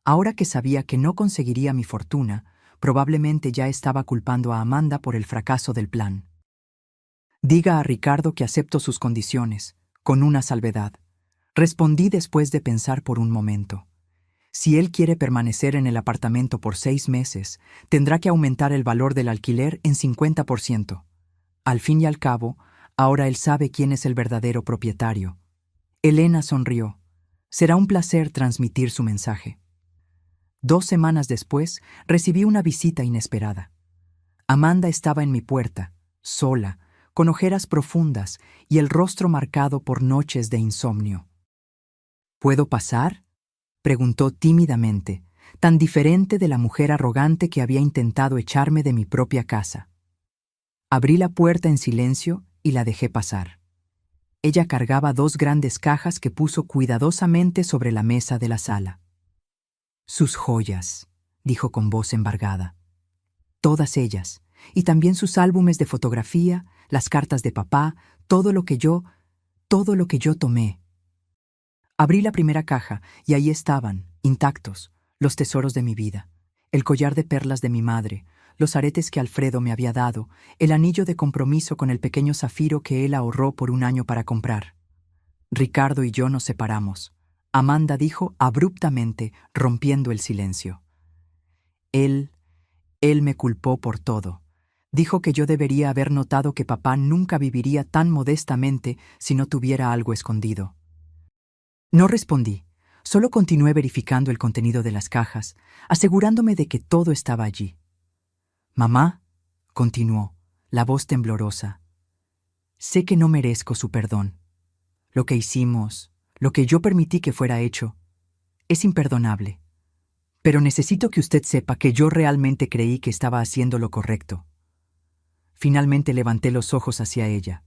Ahora que sabía que no conseguiría mi fortuna, probablemente ya estaba culpando a Amanda por el fracaso del plan. Diga a Ricardo que acepto sus condiciones, con una salvedad. Respondí después de pensar por un momento. Si él quiere permanecer en el apartamento por 6 meses, tendrá que aumentar el valor del alquiler en 50%. Al fin y al cabo, ahora él sabe quién es el verdadero propietario. Elena sonrió. Será un placer transmitir su mensaje. 2 semanas después, recibí una visita inesperada. Amanda estaba en mi puerta, sola, con ojeras profundas y el rostro marcado por noches de insomnio. ¿Puedo pasar?, preguntó tímidamente, tan diferente de la mujer arrogante que había intentado echarme de mi propia casa. Abrí la puerta en silencio y la dejé pasar. Ella cargaba 2 grandes cajas que puso cuidadosamente sobre la mesa de la sala. Sus joyas, dijo con voz embargada. Todas ellas, y también sus álbumes de fotografía, las cartas de papá, todo lo que yo tomé. Abrí la primera caja y ahí estaban, intactos, los tesoros de mi vida, el collar de perlas de mi madre, los aretes que Alfredo me había dado, el anillo de compromiso con el pequeño zafiro que él ahorró por 1 año para comprar. Ricardo y yo nos separamos. Amanda dijo abruptamente, rompiendo el silencio. Él me culpó por todo. Dijo que yo debería haber notado que papá nunca viviría tan modestamente si no tuviera algo escondido. No respondí, solo continué verificando el contenido de las cajas, asegurándome de que todo estaba allí. «Mamá», continuó, la voz temblorosa, «sé que no merezco su perdón. Lo que hicimos, lo que yo permití que fuera hecho, es imperdonable. Pero necesito que usted sepa que yo realmente creí que estaba haciendo lo correcto». Finalmente levanté los ojos hacia ella.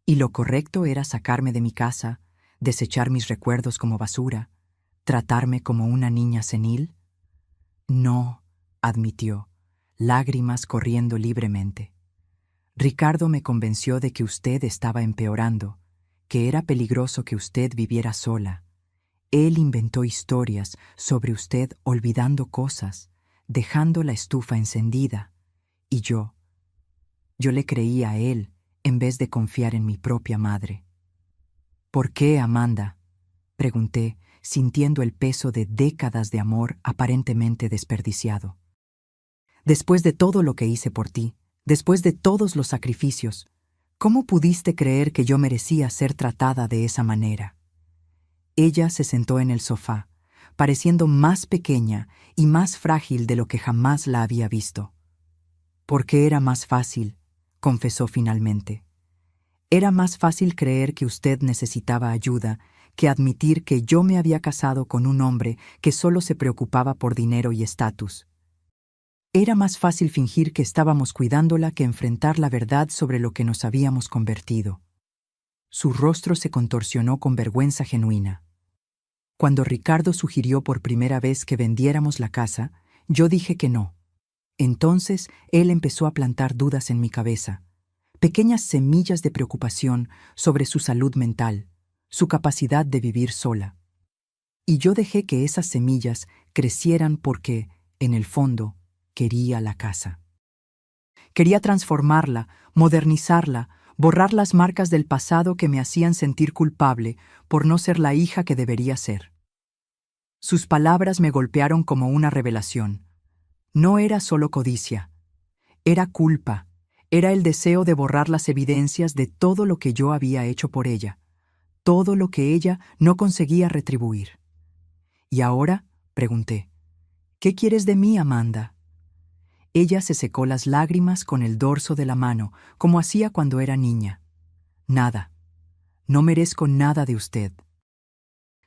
Y lo correcto era sacarme de mi casa, desechar mis recuerdos como basura, tratarme como una niña senil. No, admitió, lágrimas corriendo libremente. Ricardo me convenció de que usted estaba empeorando, que era peligroso que usted viviera sola. Él inventó historias sobre usted olvidando cosas, dejando la estufa encendida. Y yo le creía a él en vez de confiar en mi propia madre. «¿Por qué, Amanda?», pregunté, sintiendo el peso de décadas de amor aparentemente desperdiciado. «Después de todo lo que hice por ti, después de todos los sacrificios, ¿cómo pudiste creer que yo merecía ser tratada de esa manera?». Ella se sentó en el sofá, pareciendo más pequeña y más frágil de lo que jamás la había visto. «Porque era más fácil», confesó finalmente. «Era más fácil creer que usted necesitaba ayuda que admitir que yo me había casado con un hombre que solo se preocupaba por dinero y estatus. Era más fácil fingir que estábamos cuidándola que enfrentar la verdad sobre lo que nos habíamos convertido». Su rostro se contorsionó con vergüenza genuina. Cuando Ricardo sugirió por primera vez que vendiéramos la casa, yo dije que no. Entonces él empezó a plantar dudas en mi cabeza, pequeñas semillas de preocupación sobre su salud mental, su capacidad de vivir sola. Y yo dejé que esas semillas crecieran porque, en el fondo, quería la casa. Quería transformarla, modernizarla, borrar las marcas del pasado que me hacían sentir culpable por no ser la hija que debería ser. Sus palabras me golpearon como una revelación. No era solo codicia, era culpa, era el deseo de borrar las evidencias de todo lo que yo había hecho por ella, todo lo que ella no conseguía retribuir. ¿Y ahora?, pregunté. ¿Qué quieres de mí, Amanda? Ella se secó las lágrimas con el dorso de la mano, como hacía cuando era niña. Nada. No merezco nada de usted.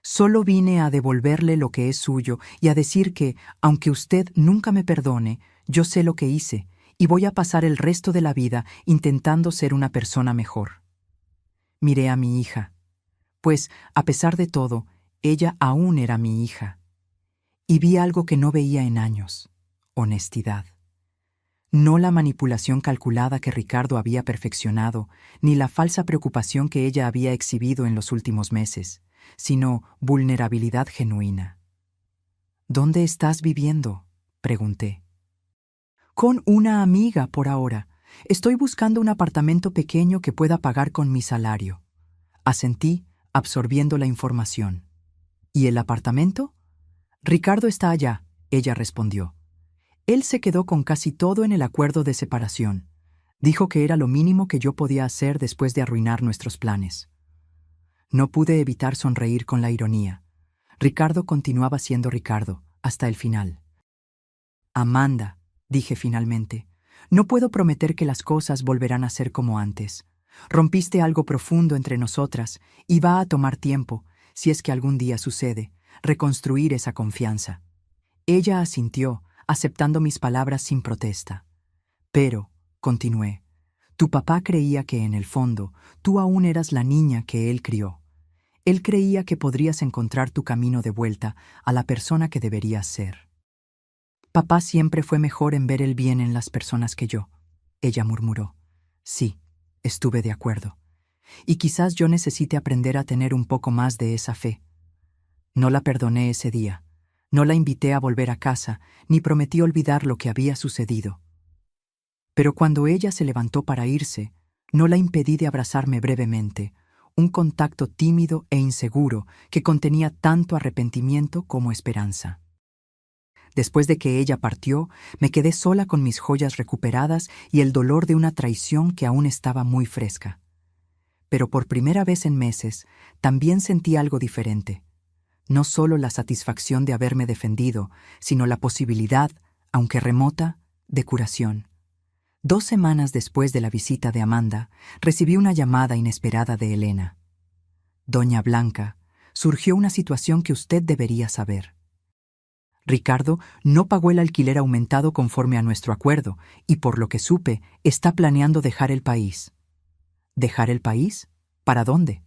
Solo vine a devolverle lo que es suyo y a decir que, aunque usted nunca me perdone, yo sé lo que hice y voy a pasar el resto de la vida intentando ser una persona mejor. Miré a mi hija, pues, a pesar de todo, ella aún era mi hija. Y vi algo que no veía en años: honestidad. No la manipulación calculada que Ricardo había perfeccionado, ni la falsa preocupación que ella había exhibido en los últimos meses, sino vulnerabilidad genuina. ¿Dónde estás viviendo?, pregunté. Con una amiga por ahora. Estoy buscando un apartamento pequeño que pueda pagar con mi salario. Asentí, absorbiendo la información. ¿Y el apartamento? Ricardo está allá, ella respondió. Él se quedó con casi todo en el acuerdo de separación. Dijo que era lo mínimo que yo podía hacer después de arruinar nuestros planes. No pude evitar sonreír con la ironía. Ricardo continuaba siendo Ricardo, hasta el final. Amanda, dije finalmente, no puedo prometer que las cosas volverán a ser como antes. Rompiste algo profundo entre nosotras y va a tomar tiempo, si es que algún día sucede, reconstruir esa confianza. Ella asintió, aceptando mis palabras sin protesta. Pero, continué, tu papá creía que en el fondo tú aún eras la niña que él crió. Él creía que podrías encontrar tu camino de vuelta a la persona que deberías ser. Papá siempre fue mejor en ver el bien en las personas que yo, ella murmuró. Sí, estuve de acuerdo. Y quizás yo necesite aprender a tener un poco más de esa fe. No la perdoné ese día. No la invité a volver a casa, ni prometí olvidar lo que había sucedido. Pero cuando ella se levantó para irse, no la impedí de abrazarme brevemente, un contacto tímido e inseguro que contenía tanto arrepentimiento como esperanza. Después de que ella partió, me quedé sola con mis joyas recuperadas y el dolor de una traición que aún estaba muy fresca. Pero por primera vez en meses, también sentí algo diferente. No solo la satisfacción de haberme defendido, sino la posibilidad, aunque remota, de curación. 2 semanas después de la visita de Amanda, recibí una llamada inesperada de Elena. Doña Blanca, surgió una situación que usted debería saber. Ricardo no pagó el alquiler aumentado conforme a nuestro acuerdo y, por lo que supe, está planeando dejar el país. ¿Dejar el país? ¿Para dónde?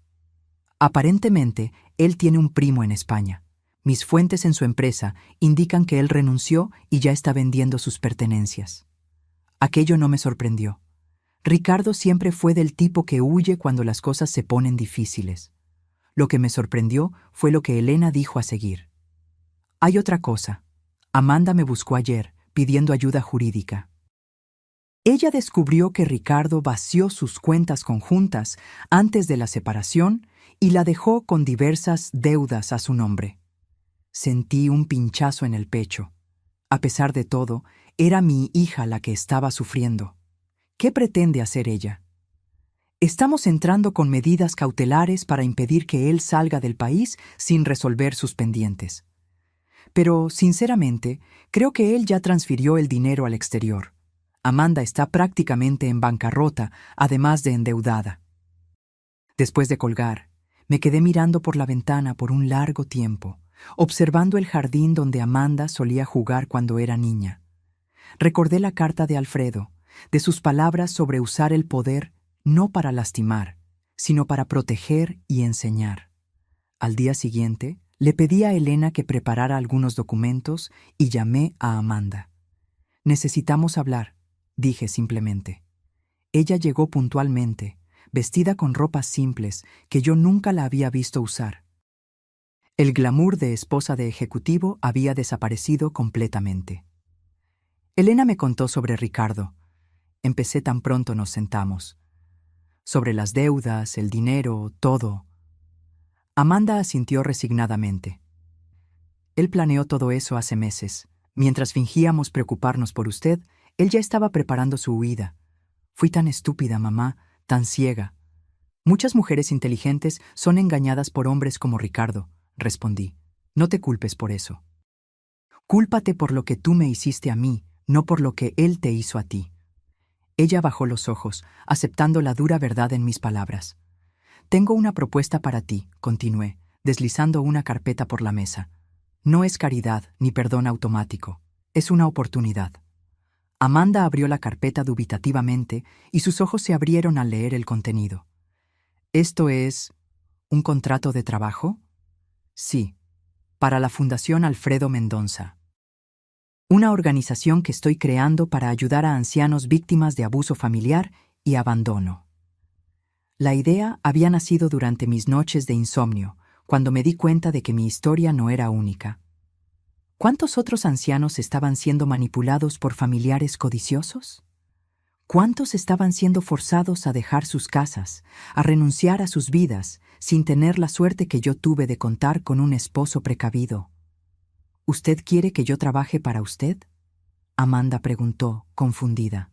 Aparentemente, él tiene un primo en España. Mis fuentes en su empresa indican que él renunció y ya está vendiendo sus pertenencias. Aquello no me sorprendió. Ricardo siempre fue del tipo que huye cuando las cosas se ponen difíciles. Lo que me sorprendió fue lo que Elena dijo a seguir. Hay otra cosa. Amanda me buscó ayer, pidiendo ayuda jurídica. Ella descubrió que Ricardo vació sus cuentas conjuntas antes de la separación y la dejó con diversas deudas a su nombre. Sentí un pinchazo en el pecho. A pesar de todo, era mi hija la que estaba sufriendo. ¿Qué pretende hacer ella? Estamos entrando con medidas cautelares para impedir que él salga del país sin resolver sus pendientes. Pero, sinceramente, creo que él ya transfirió el dinero al exterior. Amanda está prácticamente en bancarrota, además de endeudada. Después de colgar, me quedé mirando por la ventana por un largo tiempo, observando el jardín donde Amanda solía jugar cuando era niña. Recordé la carta de Alfredo, de sus palabras sobre usar el poder no para lastimar, sino para proteger y enseñar. Al día siguiente, le pedí a Elena que preparara algunos documentos y llamé a Amanda. Necesitamos hablar, dije simplemente. Ella llegó puntualmente, vestida con ropas simples que yo nunca la había visto usar. El glamour de esposa de ejecutivo había desaparecido completamente. Elena me contó sobre Ricardo. Empecé tan pronto nos sentamos. Sobre las deudas, el dinero, todo. Amanda asintió resignadamente. Él planeó todo eso hace meses, Mientras fingíamos preocuparnos por usted, él ya estaba preparando su huida. Fui tan estúpida, mamá, tan ciega. Muchas mujeres inteligentes son engañadas por hombres como Ricardo, respondí. No te culpes por eso. Cúlpate por lo que tú me hiciste a mí, no por lo que él te hizo a ti. Ella bajó los ojos, aceptando la dura verdad en mis palabras. Tengo una propuesta para ti, continué, deslizando una carpeta por la mesa. No es caridad ni perdón automático, es una oportunidad. Amanda abrió la carpeta dubitativamente y sus ojos se abrieron al leer el contenido. ¿Esto es un contrato de trabajo? Sí, para la Fundación Alfredo Mendonça. Una organización que estoy creando para ayudar a ancianos víctimas de abuso familiar y abandono. La idea había nacido durante mis noches de insomnio, cuando me di cuenta de que mi historia no era única. ¿Cuántos otros ancianos estaban siendo manipulados por familiares codiciosos? ¿Cuántos estaban siendo forzados a dejar sus casas, a renunciar a sus vidas, sin tener la suerte que yo tuve de contar con un esposo precavido? ¿Usted quiere que yo trabaje para usted? Amanda preguntó, confundida.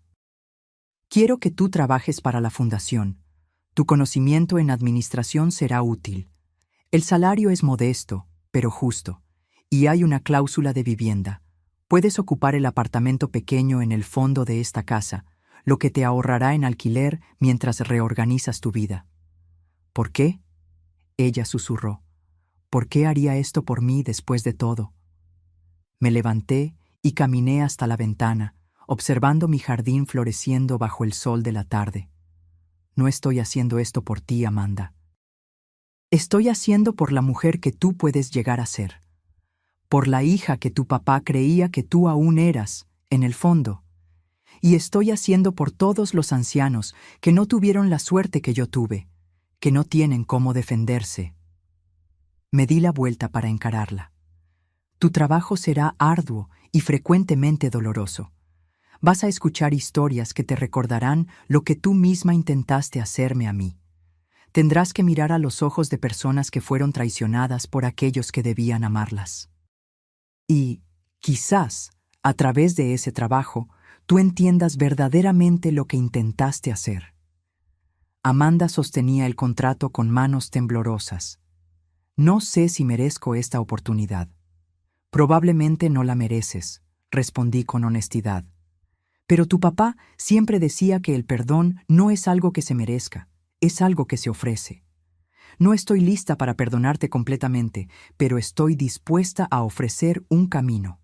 Quiero que tú trabajes para la fundación. Tu conocimiento en administración será útil. El salario es modesto, pero justo, y hay una cláusula de vivienda. Puedes ocupar el apartamento pequeño en el fondo de esta casa, lo que te ahorrará en alquiler mientras reorganizas tu vida. ¿Por qué? Ella susurró. ¿Por qué haría esto por mí después de todo? Me levanté y caminé hasta la ventana, observando mi jardín floreciendo bajo el sol de la tarde. No estoy haciendo esto por ti, Amanda. Estoy haciendo por la mujer que tú puedes llegar a ser. Por la hija que tu papá creía que tú aún eras, en el fondo. Y estoy haciendo por todos los ancianos que no tuvieron la suerte que yo tuve, que no tienen cómo defenderse. Me di la vuelta para encararla. Tu trabajo será arduo y frecuentemente doloroso. Vas a escuchar historias que te recordarán lo que tú misma intentaste hacerme a mí. Tendrás que mirar a los ojos de personas que fueron traicionadas por aquellos que debían amarlas. Y, quizás, a través de ese trabajo, tú entiendas verdaderamente lo que intentaste hacer. Amanda sostenía el contrato con manos temblorosas. No sé si merezco esta oportunidad. Probablemente no la mereces, respondí con honestidad. Pero tu papá siempre decía que el perdón no es algo que se merezca, es algo que se ofrece. No estoy lista para perdonarte completamente, pero estoy dispuesta a ofrecer un camino.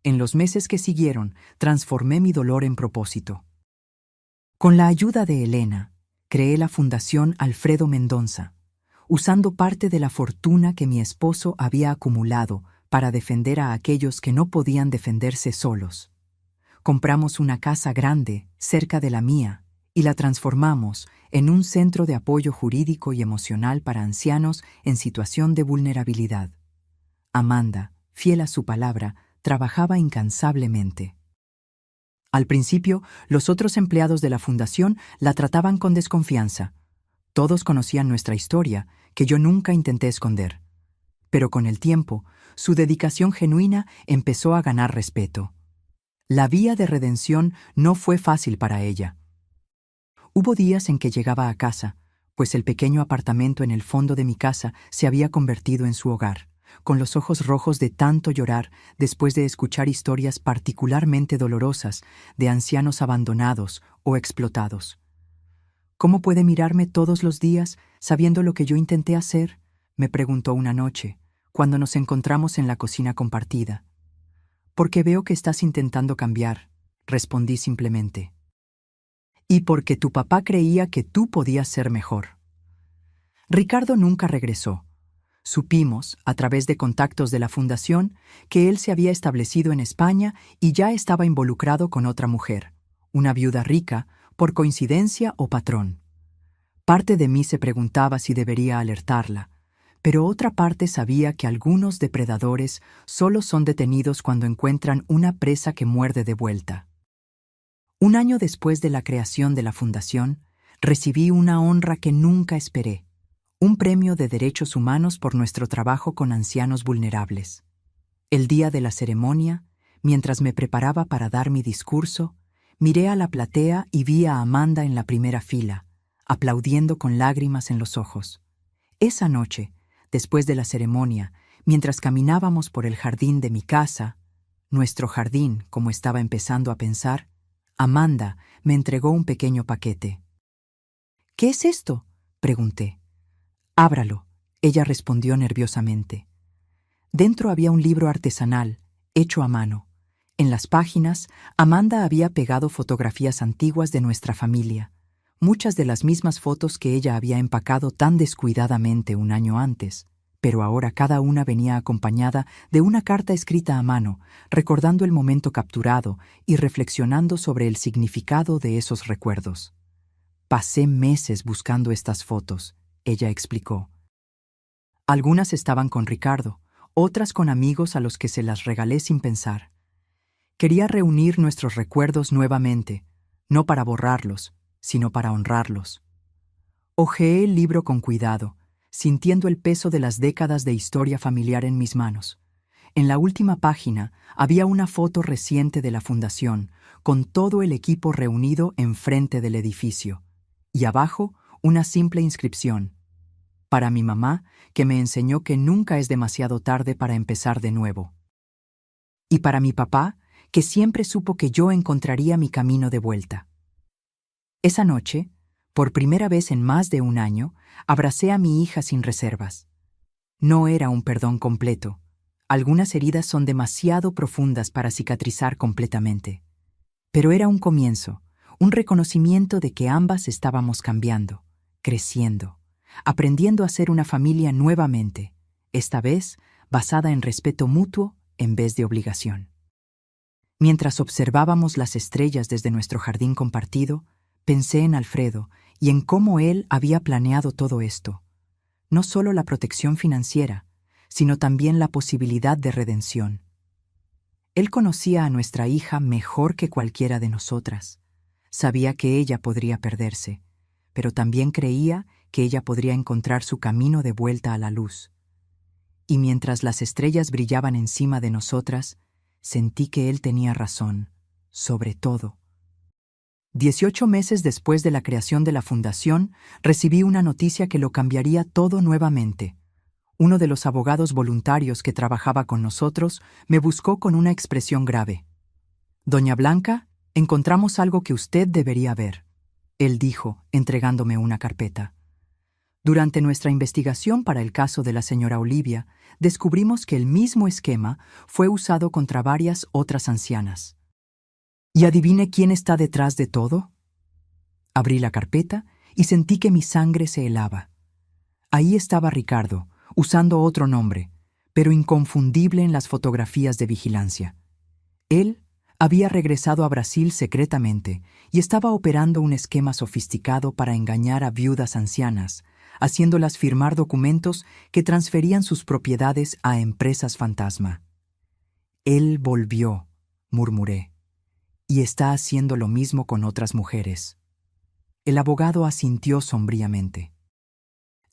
En los meses que siguieron, transformé mi dolor en propósito. Con la ayuda de Elena, creé la Fundación Alfredo Mendonça, usando parte de la fortuna que mi esposo había acumulado para defender a aquellos que no podían defenderse solos. Compramos una casa grande, cerca de la mía, y la transformamos en un centro de apoyo jurídico y emocional para ancianos en situación de vulnerabilidad. Amanda, fiel a su palabra, trabajaba incansablemente. Al principio, los otros empleados de la fundación la trataban con desconfianza. Todos conocían nuestra historia, que yo nunca intenté esconder. Pero con el tiempo, su dedicación genuina empezó a ganar respeto. La vía de redención no fue fácil para ella. Hubo días en que llegaba a casa, pues el pequeño apartamento en el fondo de mi casa se había convertido en su hogar, con los ojos rojos de tanto llorar después de escuchar historias particularmente dolorosas de ancianos abandonados o explotados. ¿Cómo puede mirarme todos los días sabiendo lo que yo intenté hacer?, me preguntó una noche, cuando nos encontramos en la cocina compartida. Porque veo que estás intentando cambiar, respondí simplemente. Y porque tu papá creía que tú podías ser mejor. Ricardo nunca regresó. Supimos, a través de contactos de la fundación, que él se había establecido en España y ya estaba involucrado con otra mujer, una viuda rica, por coincidencia o patrón. Parte de mí se preguntaba si debería alertarla, pero otra parte sabía que algunos depredadores solo son detenidos cuando encuentran una presa que muerde de vuelta. Un año después de la creación de la fundación, recibí una honra que nunca esperé, un premio de derechos humanos por nuestro trabajo con ancianos vulnerables. El día de la ceremonia, Mientras me preparaba para dar mi discurso, miré a la platea y vi a Amanda en la primera fila, aplaudiendo con lágrimas en los ojos. Esa noche, después de la ceremonia, mientras caminábamos por el jardín de mi casa, nuestro jardín, como estaba empezando a pensar, Amanda me entregó un pequeño paquete. «¿Qué es esto?», pregunté. «Ábralo», ella respondió nerviosamente. Dentro había un libro artesanal, hecho a mano. En las páginas, Amanda había pegado fotografías antiguas de nuestra familia, muchas de las mismas fotos que ella había empacado tan descuidadamente un año antes, pero ahora cada una venía acompañada de una carta escrita a mano, recordando el momento capturado y reflexionando sobre el significado de esos recuerdos. «Pasé meses buscando estas fotos», ella explicó. Algunas estaban con Ricardo, otras con amigos a los que se las regalé sin pensar. Quería reunir nuestros recuerdos nuevamente, no para borrarlos, sino para honrarlos. Hojeé el libro con cuidado, sintiendo el peso de las décadas de historia familiar en mis manos. En la última página había una foto reciente de la fundación, con todo el equipo reunido enfrente del edificio, y abajo una simple inscripción: «Para mi mamá, que me enseñó que nunca es demasiado tarde para empezar de nuevo. Y para mi papá, que siempre supo que yo encontraría mi camino de vuelta». Esa noche, por primera vez en más de un año, abracé a mi hija sin reservas. No era un perdón completo. Algunas heridas son demasiado profundas para cicatrizar completamente. Pero era un comienzo, un reconocimiento de que ambas estábamos cambiando, creciendo, aprendiendo a ser una familia nuevamente, esta vez basada en respeto mutuo en vez de obligación. Mientras observábamos las estrellas desde nuestro jardín compartido, pensé en Alfredo y en cómo él había planeado todo esto. No solo la protección financiera, sino también la posibilidad de redención. Él conocía a nuestra hija mejor que cualquiera de nosotras. Sabía que ella podría perderse, pero también creía que ella podría encontrar su camino de vuelta a la luz. Y mientras las estrellas brillaban encima de nosotras, sentí que él tenía razón, sobre todo. 18 meses después de la creación de la fundación, recibí una noticia que lo cambiaría todo nuevamente. Uno de los abogados voluntarios que trabajaba con nosotros me buscó con una expresión grave. «Doña Blanca, encontramos algo que usted debería ver», él dijo, entregándome una carpeta. Durante nuestra investigación para el caso de la señora Olivia, descubrimos que el mismo esquema fue usado contra varias otras ancianas. ¿Y adivine quién está detrás de todo? Abrí la carpeta y sentí que mi sangre se helaba. Ahí estaba Ricardo, usando otro nombre, pero inconfundible en las fotografías de vigilancia. Él había regresado a Brasil secretamente y estaba operando un esquema sofisticado para engañar a viudas ancianas, haciéndolas firmar documentos que transferían sus propiedades a empresas fantasma. «Él volvió», murmuré, «y está haciendo lo mismo con otras mujeres». El abogado asintió sombríamente.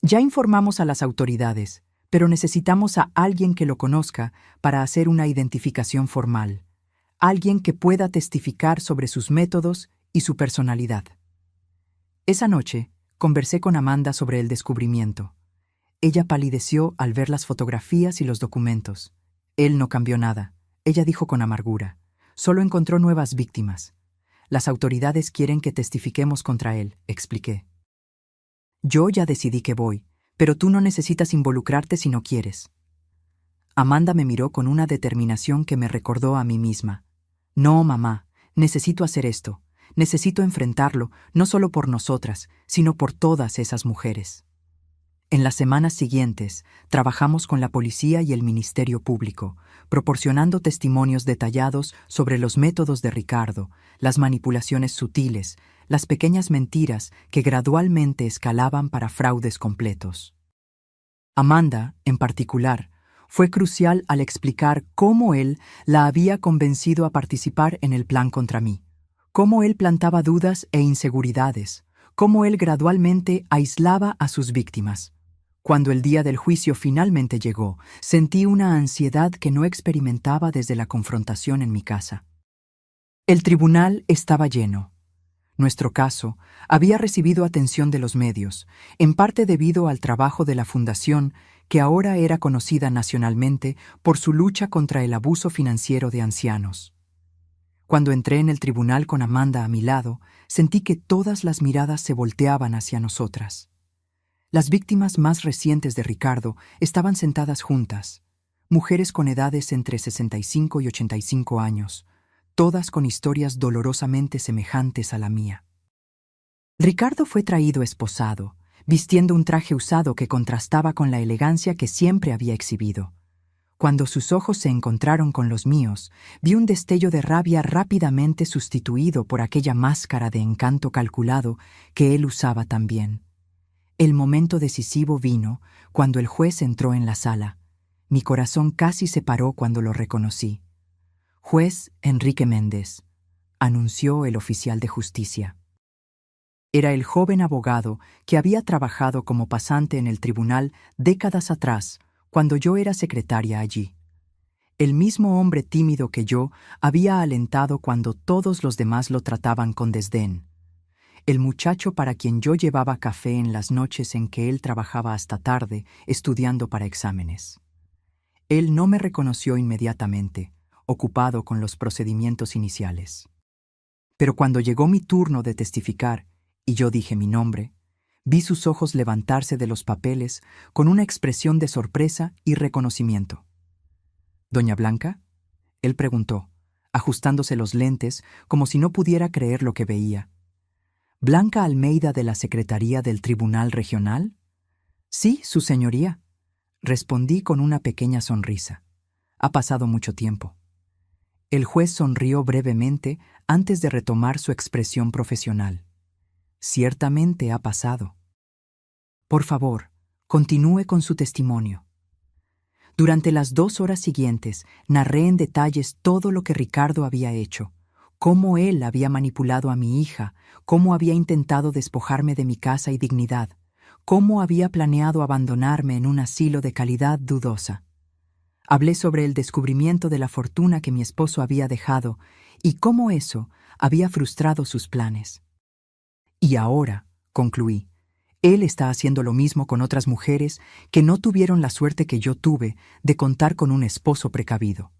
«Ya informamos a las autoridades, pero necesitamos a alguien que lo conozca para hacer una identificación formal, alguien que pueda testificar sobre sus métodos y su personalidad». Esa noche, conversé con Amanda sobre el descubrimiento. Ella palideció al ver las fotografías y los documentos. Él no cambió nada, ella dijo con amargura. Solo encontró nuevas víctimas. «Las autoridades quieren que testifiquemos contra él», expliqué. «Yo ya decidí que voy, pero tú no necesitas involucrarte si no quieres». Amanda me miró con una determinación que me recordó a mí misma. «No, mamá, necesito hacer esto. Necesito enfrentarlo, no solo por nosotras, sino por todas esas mujeres». En las semanas siguientes, trabajamos con la policía y el Ministerio Público, proporcionando testimonios detallados sobre los métodos de Ricardo, las manipulaciones sutiles, las pequeñas mentiras que gradualmente escalaban para fraudes completos. Amanda, en particular, fue crucial al explicar cómo él la había convencido a participar en el plan contra mí, cómo él plantaba dudas e inseguridades, cómo él gradualmente aislaba a sus víctimas. Cuando el día del juicio finalmente llegó, sentí una ansiedad que no experimentaba desde la confrontación en mi casa. El tribunal estaba lleno. Nuestro caso había recibido atención de los medios, en parte debido al trabajo de la Fundación, que ahora era conocida nacionalmente por su lucha contra el abuso financiero de ancianos. Cuando entré en el tribunal con Amanda a mi lado, sentí que todas las miradas se volteaban hacia nosotras. Las víctimas más recientes de Ricardo estaban sentadas juntas, mujeres con edades entre 65 y 85 años, todas con historias dolorosamente semejantes a la mía. Ricardo fue traído esposado, vistiendo un traje usado que contrastaba con la elegancia que siempre había exhibido. Cuando sus ojos se encontraron con los míos, vi un destello de rabia rápidamente sustituido por aquella máscara de encanto calculado que él usaba también. El momento decisivo vino cuando el juez entró en la sala. Mi corazón casi se paró cuando lo reconocí. Juez Enrique Méndez, anunció el oficial de justicia. Era el joven abogado que había trabajado como pasante en el tribunal décadas atrás, cuando yo era secretaria allí. El mismo hombre tímido que yo había alentado cuando todos los demás lo trataban con desdén. El muchacho para quien yo llevaba café en las noches en que él trabajaba hasta tarde, estudiando para exámenes. Él no me reconoció inmediatamente, ocupado con los procedimientos iniciales. Pero cuando llegó mi turno de testificar, y yo dije mi nombre, vi sus ojos levantarse de los papeles con una expresión de sorpresa y reconocimiento. «¿Doña Blanca?», él preguntó, ajustándose los lentes como si no pudiera creer lo que veía. «¿Blanca Almeida de la Secretaría del Tribunal Regional?». «Sí, su señoría», respondí con una pequeña sonrisa. «Ha pasado mucho tiempo». El juez sonrió brevemente antes de retomar su expresión profesional. «Ciertamente ha pasado. Por favor, continúe con su testimonio». Durante las 2 horas siguientes, narré en detalles todo lo que Ricardo había hecho, cómo él había manipulado a mi hija, cómo había intentado despojarme de mi casa y dignidad, cómo había planeado abandonarme en un asilo de calidad dudosa. Hablé sobre el descubrimiento de la fortuna que mi esposo había dejado y cómo eso había frustrado sus planes. Y ahora, concluí, él está haciendo lo mismo con otras mujeres que no tuvieron la suerte que yo tuve de contar con un esposo precavido.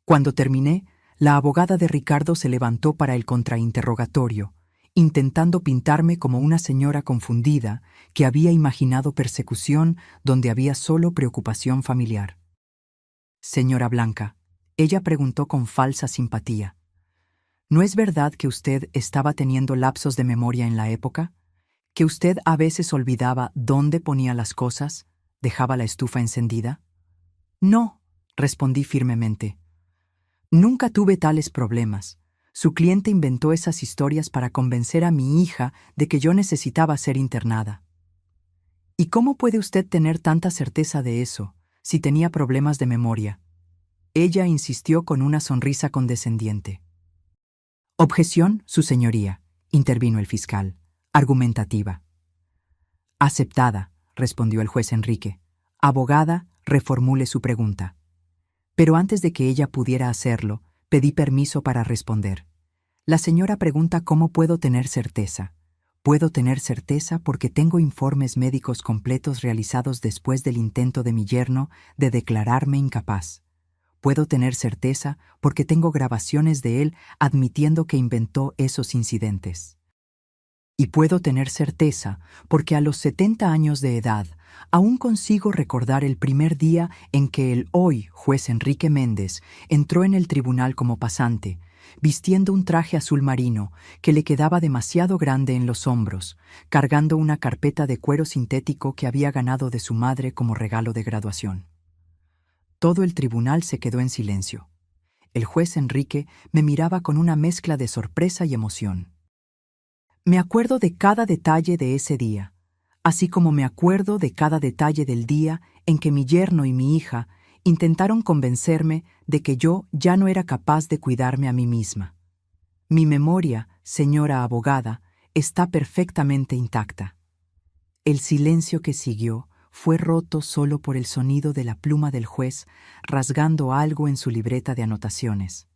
Cuando terminé, la abogada de Ricardo se levantó para el contrainterrogatorio, intentando pintarme como una señora confundida que había imaginado persecución donde había solo preocupación familiar. «Señora Blanca», ella preguntó con falsa simpatía, «¿no es verdad que usted estaba teniendo lapsos de memoria en la época? ¿Que usted a veces olvidaba dónde ponía las cosas, dejaba la estufa encendida?» «No», respondí firmemente. «Nunca tuve tales problemas. Su cliente inventó esas historias para convencer a mi hija de que yo necesitaba ser internada». «¿Y cómo puede usted tener tanta certeza de eso, si tenía problemas de memoria?», ella insistió con una sonrisa condescendiente. «Objeción, su señoría», intervino el fiscal, argumentativa. «Aceptada», respondió el juez Enrique. «Abogada, reformule su pregunta». Pero antes de que ella pudiera hacerlo, pedí permiso para responder. La señora pregunta cómo puedo tener certeza. Puedo tener certeza porque tengo informes médicos completos realizados después del intento de mi yerno de declararme incapaz. Puedo tener certeza porque tengo grabaciones de él admitiendo que inventó esos incidentes. Y puedo tener certeza porque a los 70 años de edad aún consigo recordar el primer día en que el hoy juez Enrique Méndez entró en el tribunal como pasante, vistiendo un traje azul marino que le quedaba demasiado grande en los hombros, cargando una carpeta de cuero sintético que había ganado de su madre como regalo de graduación. Todo el tribunal se quedó en silencio. El juez Enrique me miraba con una mezcla de sorpresa y emoción. Me acuerdo de cada detalle de ese día, así como me acuerdo de cada detalle del día en que mi yerno y mi hija intentaron convencerme de que yo ya no era capaz de cuidarme a mí misma. Mi memoria, señora abogada, está perfectamente intacta. El silencio que siguió fue roto solo por el sonido de la pluma del juez rasgando algo en su libreta de anotaciones.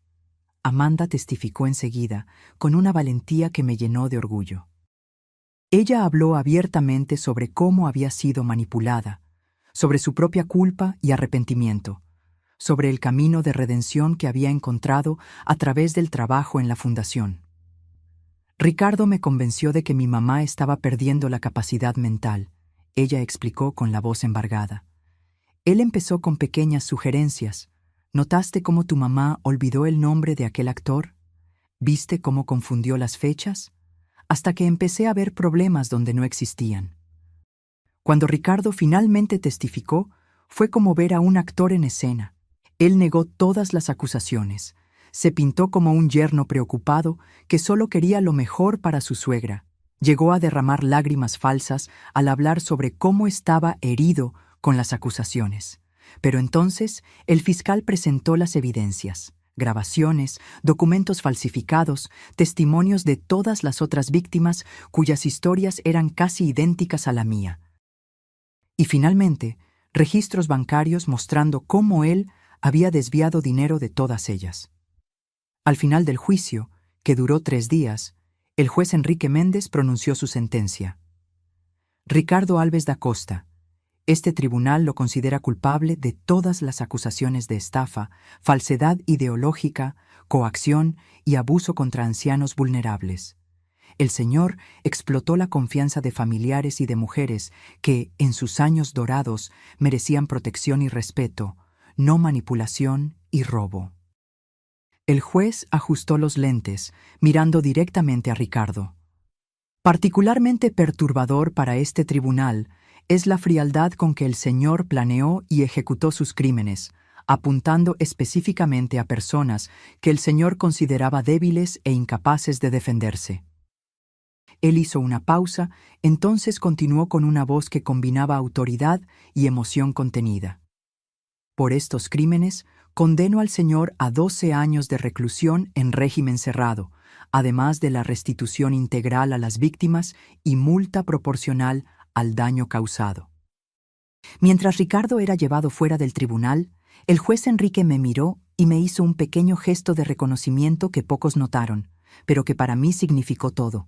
Amanda testificó enseguida, con una valentía que me llenó de orgullo. Ella habló abiertamente sobre cómo había sido manipulada, sobre su propia culpa y arrepentimiento, sobre el camino de redención que había encontrado a través del trabajo en la fundación. Ricardo me convenció de que mi mamá estaba perdiendo la capacidad mental, ella explicó con la voz embargada. Él empezó con pequeñas sugerencias. ¿Notaste cómo tu mamá olvidó el nombre de aquel actor? ¿Viste cómo confundió las fechas? Hasta que empecé a ver problemas donde no existían. Cuando Ricardo finalmente testificó, fue como ver a un actor en escena. Él negó todas las acusaciones. Se pintó como un yerno preocupado que solo quería lo mejor para su suegra. Llegó a derramar lágrimas falsas al hablar sobre cómo estaba herido con las acusaciones. Pero entonces el fiscal presentó las evidencias, grabaciones, documentos falsificados, testimonios de todas las otras víctimas cuyas historias eran casi idénticas a la mía. Y finalmente, registros bancarios mostrando cómo él había desviado dinero de todas ellas. Al final del juicio, que duró 3 días, el juez Enrique Méndez pronunció su sentencia. Ricardo Alves da Costa. Este tribunal lo considera culpable de todas las acusaciones de estafa, falsedad ideológica, coacción y abuso contra ancianos vulnerables. El señor explotó la confianza de familiares y de mujeres que, en sus años dorados, merecían protección y respeto, no manipulación y robo. El juez ajustó los lentes, mirando directamente a Ricardo. Particularmente perturbador para este tribunal es la frialdad con que el señor planeó y ejecutó sus crímenes, apuntando específicamente a personas que el señor consideraba débiles e incapaces de defenderse. Él hizo una pausa, entonces continuó con una voz que combinaba autoridad y emoción contenida. Por estos crímenes, condeno al señor a 12 años de reclusión en régimen cerrado, además de la restitución integral a las víctimas y multa proporcional al daño causado. Mientras Ricardo era llevado fuera del tribunal, el juez Enrique me miró y me hizo un pequeño gesto de reconocimiento que pocos notaron, pero que para mí significó todo.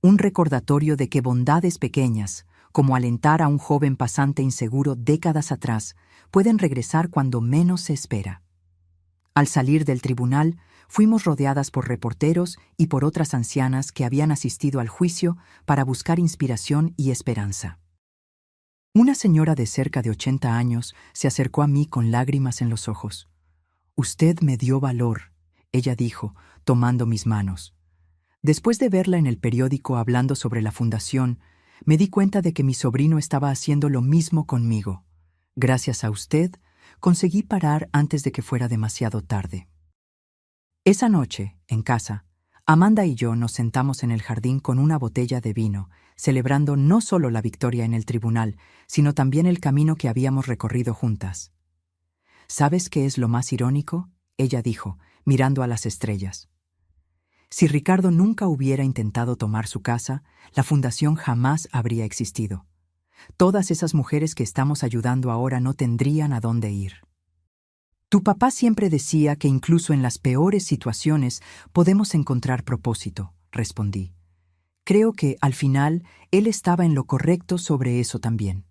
Un recordatorio de que bondades pequeñas, como alentar a un joven pasante inseguro décadas atrás, pueden regresar cuando menos se espera. Al salir del tribunal, fuimos rodeadas por reporteros y por otras ancianas que habían asistido al juicio para buscar inspiración y esperanza. Una señora de cerca de 80 años se acercó a mí con lágrimas en los ojos. «Usted me dio valor», ella dijo, tomando mis manos. Después de verla en el periódico hablando sobre la fundación, me di cuenta de que mi sobrino estaba haciendo lo mismo conmigo. Gracias a usted, conseguí parar antes de que fuera demasiado tarde. Esa noche, en casa, Amanda y yo nos sentamos en el jardín con una botella de vino, celebrando no solo la victoria en el tribunal, sino también el camino que habíamos recorrido juntas. ¿Sabes qué es lo más irónico?, ella dijo, mirando a las estrellas. Si Ricardo nunca hubiera intentado tomar su casa, la fundación jamás habría existido. Todas esas mujeres que estamos ayudando ahora no tendrían a dónde ir. Tu papá siempre decía que incluso en las peores situaciones podemos encontrar propósito, respondí. Creo que, al final, él estaba en lo correcto sobre eso también.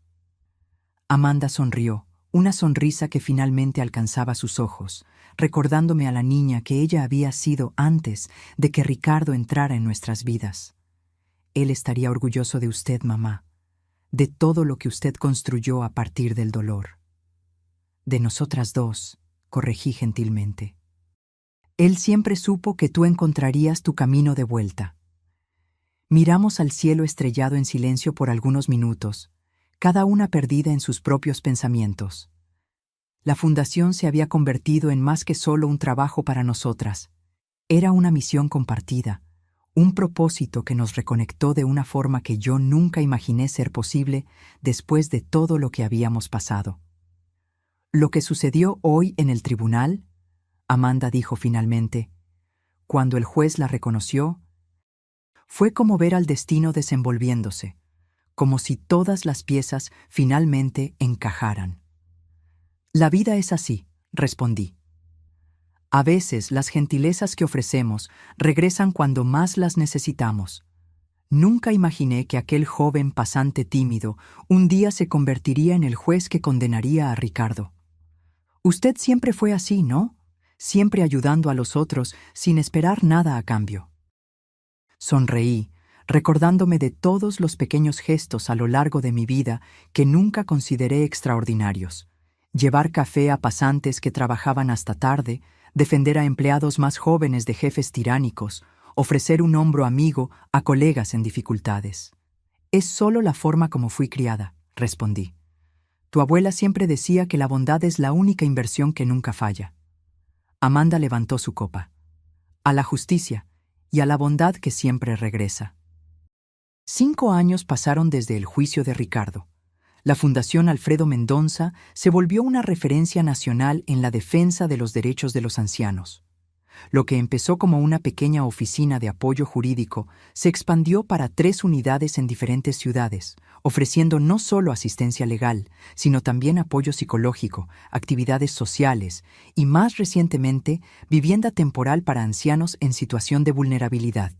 Amanda sonrió, una sonrisa que finalmente alcanzaba sus ojos, recordándome a la niña que ella había sido antes de que Ricardo entrara en nuestras vidas. Él estaría orgulloso de usted, mamá, de todo lo que usted construyó a partir del dolor. De nosotras dos, corregí gentilmente. Él siempre supo que tú encontrarías tu camino de vuelta. Miramos al cielo estrellado en silencio por algunos minutos, cada una perdida en sus propios pensamientos. La fundación se había convertido en más que solo un trabajo para nosotras. Era una misión compartida, un propósito que nos reconectó de una forma que yo nunca imaginé ser posible después de todo lo que habíamos pasado. Lo que sucedió hoy en el tribunal, Amanda dijo finalmente, cuando el juez la reconoció, fue como ver al destino desenvolviéndose, como si todas las piezas finalmente encajaran. La vida es así, respondí. A veces las gentilezas que ofrecemos regresan cuando más las necesitamos. Nunca imaginé que aquel joven pasante tímido un día se convertiría en el juez que condenaría a Ricardo. Usted siempre fue así, ¿no? Siempre ayudando a los otros sin esperar nada a cambio. Sonreí, recordándome de todos los pequeños gestos a lo largo de mi vida que nunca consideré extraordinarios. Llevar café a pasantes que trabajaban hasta tarde, defender a empleados más jóvenes de jefes tiránicos, ofrecer un hombro amigo a colegas en dificultades. Es solo la forma como fui criada, respondí. Tu abuela siempre decía que la bondad es la única inversión que nunca falla. Amanda levantó su copa. A la justicia y a la bondad que siempre regresa. 5 años pasaron desde el juicio de Ricardo. La Fundación Alfredo Mendonça se volvió una referencia nacional en la defensa de los derechos de los ancianos. Lo que empezó como una pequeña oficina de apoyo jurídico se expandió para 3 unidades en diferentes ciudades, ofreciendo no solo asistencia legal, sino también apoyo psicológico, actividades sociales y, más recientemente, vivienda temporal para ancianos en situación de vulnerabilidad.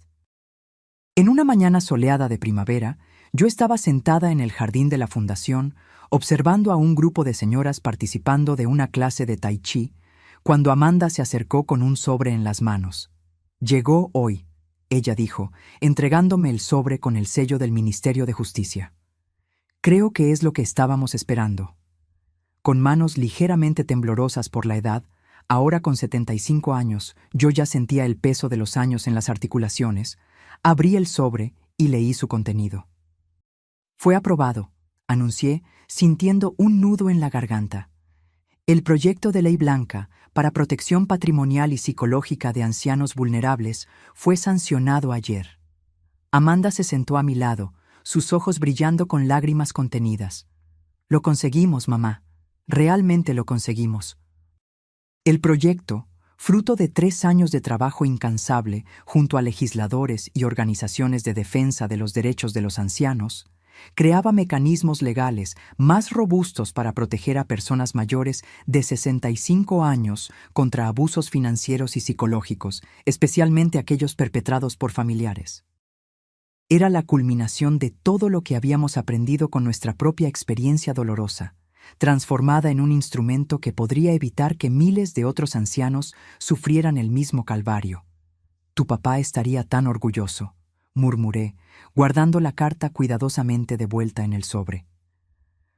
En una mañana soleada de primavera, yo estaba sentada en el jardín de la fundación, observando a un grupo de señoras participando de una clase de tai chi, cuando Amanda se acercó con un sobre en las manos. Llegó hoy, ella dijo, entregándome el sobre con el sello del Ministerio de Justicia. Creo que es lo que estábamos esperando. Con manos ligeramente temblorosas por la edad, ahora con 75 años, yo ya sentía el peso de los años en las articulaciones, abrí el sobre y leí su contenido. Fue aprobado, anuncié, sintiendo un nudo en la garganta. El proyecto de ley blanca para protección patrimonial y psicológica de ancianos vulnerables fue sancionado ayer. Amanda se sentó a mi lado, sus ojos brillando con lágrimas contenidas. Lo conseguimos, mamá. Realmente lo conseguimos. El proyecto, fruto de 3 años de trabajo incansable junto a legisladores y organizaciones de defensa de los derechos de los ancianos, creaba mecanismos legales más robustos para proteger a personas mayores de 65 años contra abusos financieros y psicológicos, especialmente aquellos perpetrados por familiares. Era la culminación de todo lo que habíamos aprendido con nuestra propia experiencia dolorosa, transformada en un instrumento que podría evitar que miles de otros ancianos sufrieran el mismo calvario. Tu papá estaría tan orgulloso, murmuré, guardando la carta cuidadosamente de vuelta en el sobre.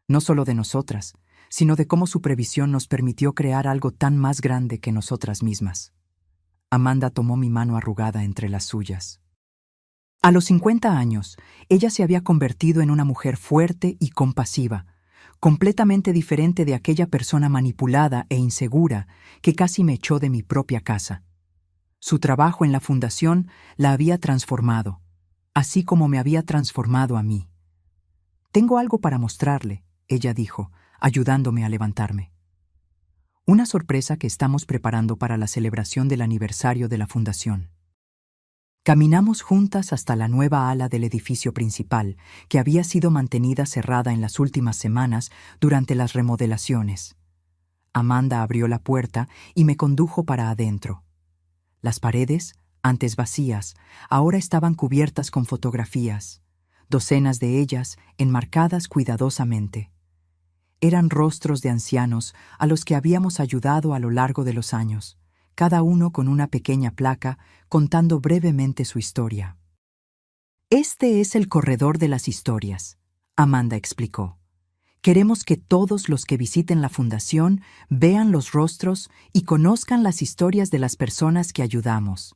No solo de nosotras, sino de cómo su previsión nos permitió crear algo tan más grande que nosotras mismas. Amanda tomó mi mano arrugada entre las suyas. A los 50 años, ella se había convertido en una mujer fuerte y compasiva, completamente diferente de aquella persona manipulada e insegura que casi me echó de mi propia casa. Su trabajo en la fundación la había transformado, así como me había transformado a mí. Tengo algo para mostrarle, ella dijo, ayudándome a levantarme. Una sorpresa que estamos preparando para la celebración del aniversario de la fundación. Caminamos juntas hasta la nueva ala del edificio principal, que había sido mantenida cerrada en las últimas semanas durante las remodelaciones. Amanda abrió la puerta y me condujo para adentro. Las paredes, antes vacías, ahora estaban cubiertas con fotografías, docenas de ellas enmarcadas cuidadosamente. Eran rostros de ancianos a los que habíamos ayudado a lo largo de los años, cada uno con una pequeña placa contando brevemente su historia. Este es el corredor de las historias, Amanda explicó. Queremos que todos los que visiten la fundación vean los rostros y conozcan las historias de las personas que ayudamos,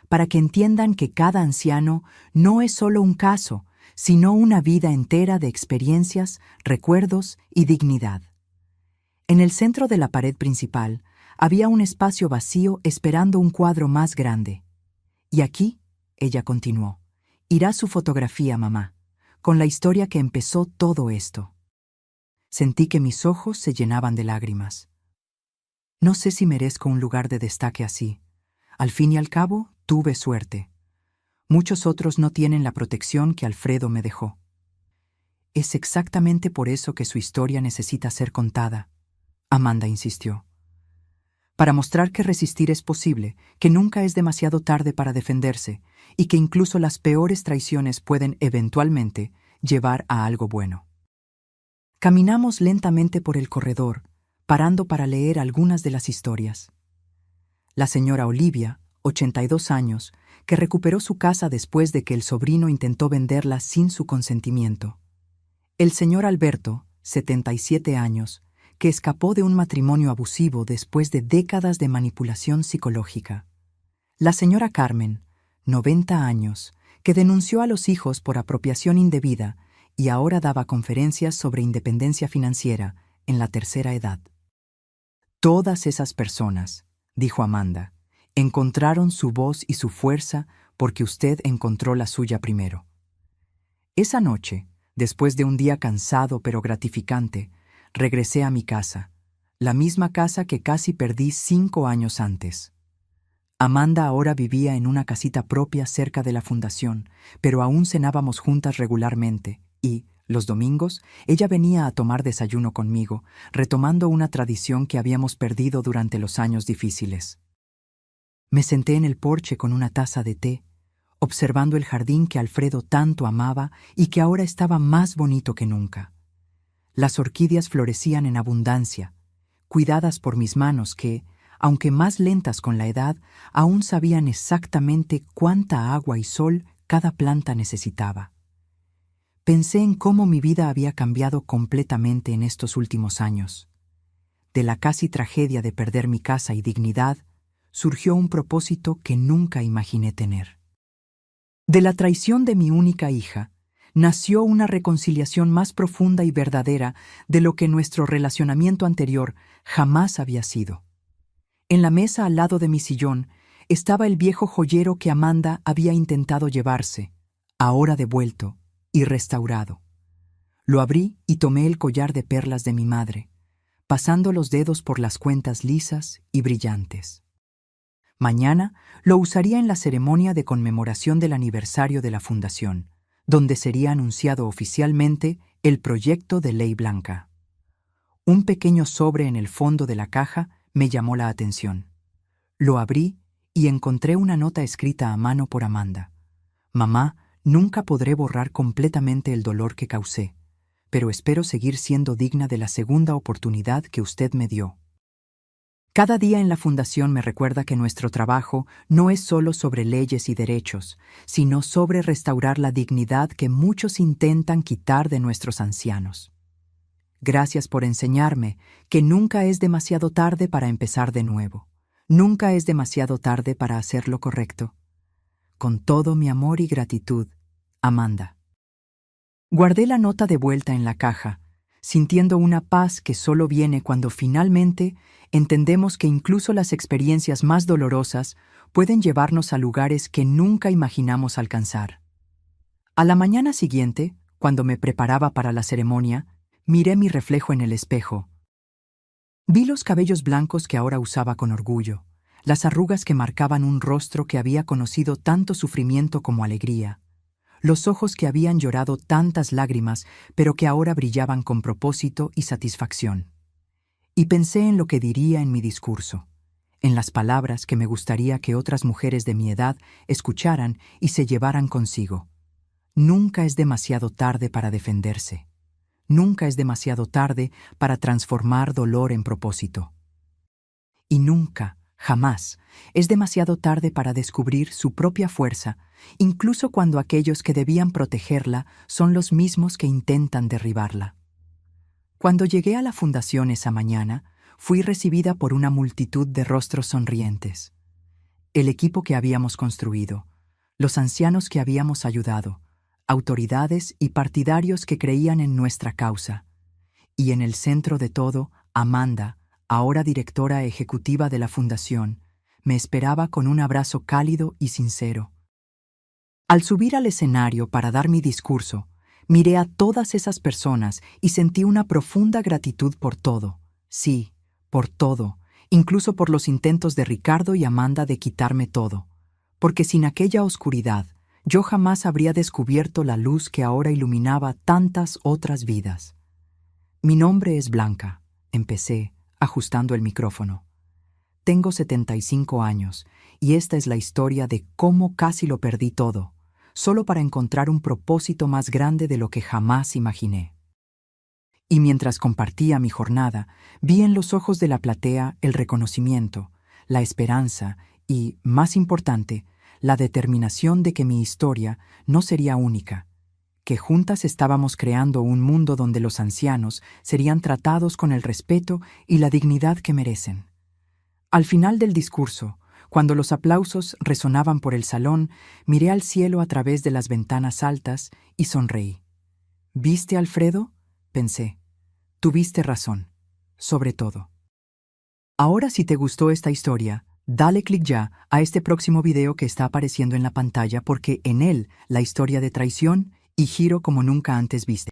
para que entiendan que cada anciano no es solo un caso, sino una vida entera de experiencias, recuerdos y dignidad. En el centro de la pared principal había un espacio vacío esperando un cuadro más grande. Y aquí, ella continuó, irá su fotografía, mamá, con la historia que empezó todo esto. Sentí que mis ojos se llenaban de lágrimas. No sé si merezco un lugar de destaque así. Al fin y al cabo, tuve suerte. Muchos otros no tienen la protección que Alfredo me dejó. Es exactamente por eso que su historia necesita ser contada, Amanda insistió. Para mostrar que resistir es posible, que nunca es demasiado tarde para defenderse y que incluso las peores traiciones pueden eventualmente llevar a algo bueno. Caminamos lentamente por el corredor, parando para leer algunas de las historias. La señora Olivia, 82 años, que recuperó su casa después de que el sobrino intentó venderla sin su consentimiento. El señor Alberto, 77 años, que escapó de un matrimonio abusivo después de décadas de manipulación psicológica. La señora Carmen, 90 años, que denunció a los hijos por apropiación indebida y ahora daba conferencias sobre independencia financiera en la tercera edad. Todas esas personas, dijo Amanda, encontraron su voz y su fuerza porque usted encontró la suya primero. Esa noche, después de un día cansado pero gratificante, regresé a mi casa, la misma casa que casi perdí 5 años antes. Amanda ahora vivía en una casita propia cerca de la fundación, pero aún cenábamos juntas regularmente y, los domingos, ella venía a tomar desayuno conmigo, retomando una tradición que habíamos perdido durante los años difíciles. Me senté en el porche con una taza de té, observando el jardín que Alfredo tanto amaba y que ahora estaba más bonito que nunca. Las orquídeas florecían en abundancia, cuidadas por mis manos que, aunque más lentas con la edad, aún sabían exactamente cuánta agua y sol cada planta necesitaba. Pensé en cómo mi vida había cambiado completamente en estos últimos años. De la casi tragedia de perder mi casa y dignidad, surgió un propósito que nunca imaginé tener. De la traición de mi única hija, nació una reconciliación más profunda y verdadera de lo que nuestro relacionamiento anterior jamás había sido. En la mesa al lado de mi sillón estaba el viejo joyero que Amanda había intentado llevarse, ahora devuelto y restaurado. Lo abrí y tomé el collar de perlas de mi madre, pasando los dedos por las cuentas lisas y brillantes. Mañana lo usaría en la ceremonia de conmemoración del aniversario de la fundación, donde sería anunciado oficialmente el proyecto de ley blanca. Un pequeño sobre en el fondo de la caja me llamó la atención. Lo abrí y encontré una nota escrita a mano por Amanda. Mamá, nunca podré borrar completamente el dolor que causé, pero espero seguir siendo digna de la segunda oportunidad que usted me dio. Cada día en la fundación me recuerda que nuestro trabajo no es solo sobre leyes y derechos, sino sobre restaurar la dignidad que muchos intentan quitar de nuestros ancianos. Gracias por enseñarme que nunca es demasiado tarde para empezar de nuevo. Nunca es demasiado tarde para hacer lo correcto. Con todo mi amor y gratitud, Amanda. Guardé la nota de vuelta en la caja, sintiendo una paz que solo viene cuando finalmente entendemos que incluso las experiencias más dolorosas pueden llevarnos a lugares que nunca imaginamos alcanzar. A la mañana siguiente, cuando me preparaba para la ceremonia, miré mi reflejo en el espejo. Vi los cabellos blancos que ahora usaba con orgullo, las arrugas que marcaban un rostro que había conocido tanto sufrimiento como alegría, los ojos que habían llorado tantas lágrimas, pero que ahora brillaban con propósito y satisfacción. Y pensé en lo que diría en mi discurso, en las palabras que me gustaría que otras mujeres de mi edad escucharan y se llevaran consigo. Nunca es demasiado tarde para defenderse. Nunca es demasiado tarde para transformar dolor en propósito. Y nunca, jamás, es demasiado tarde para descubrir su propia fuerza, incluso cuando aquellos que debían protegerla son los mismos que intentan derribarla. Cuando llegué a la fundación esa mañana, fui recibida por una multitud de rostros sonrientes. El equipo que habíamos construido, los ancianos que habíamos ayudado, autoridades y partidarios que creían en nuestra causa. Y en el centro de todo, Amanda, ahora directora ejecutiva de la fundación, me esperaba con un abrazo cálido y sincero. Al subir al escenario para dar mi discurso, miré a todas esas personas y sentí una profunda gratitud por todo. Sí, por todo, incluso por los intentos de Ricardo y Amanda de quitarme todo. Porque sin aquella oscuridad, yo jamás habría descubierto la luz que ahora iluminaba tantas otras vidas. Mi nombre es Blanca, empecé, ajustando el micrófono. Tengo 75 años y esta es la historia de cómo casi lo perdí todo, solo para encontrar un propósito más grande de lo que jamás imaginé. Y mientras compartía mi jornada, vi en los ojos de la platea el reconocimiento, la esperanza y, más importante, la determinación de que mi historia no sería única, que juntas estábamos creando un mundo donde los ancianos serían tratados con el respeto y la dignidad que merecen. Al final del discurso, cuando los aplausos resonaban por el salón, miré al cielo a través de las ventanas altas y sonreí. ¿Viste, Alfredo?, pensé. Tuviste razón, sobre todo. Ahora, si te gustó esta historia, dale clic ya a este próximo video que está apareciendo en la pantalla porque en él la historia de traición y giro como nunca antes viste.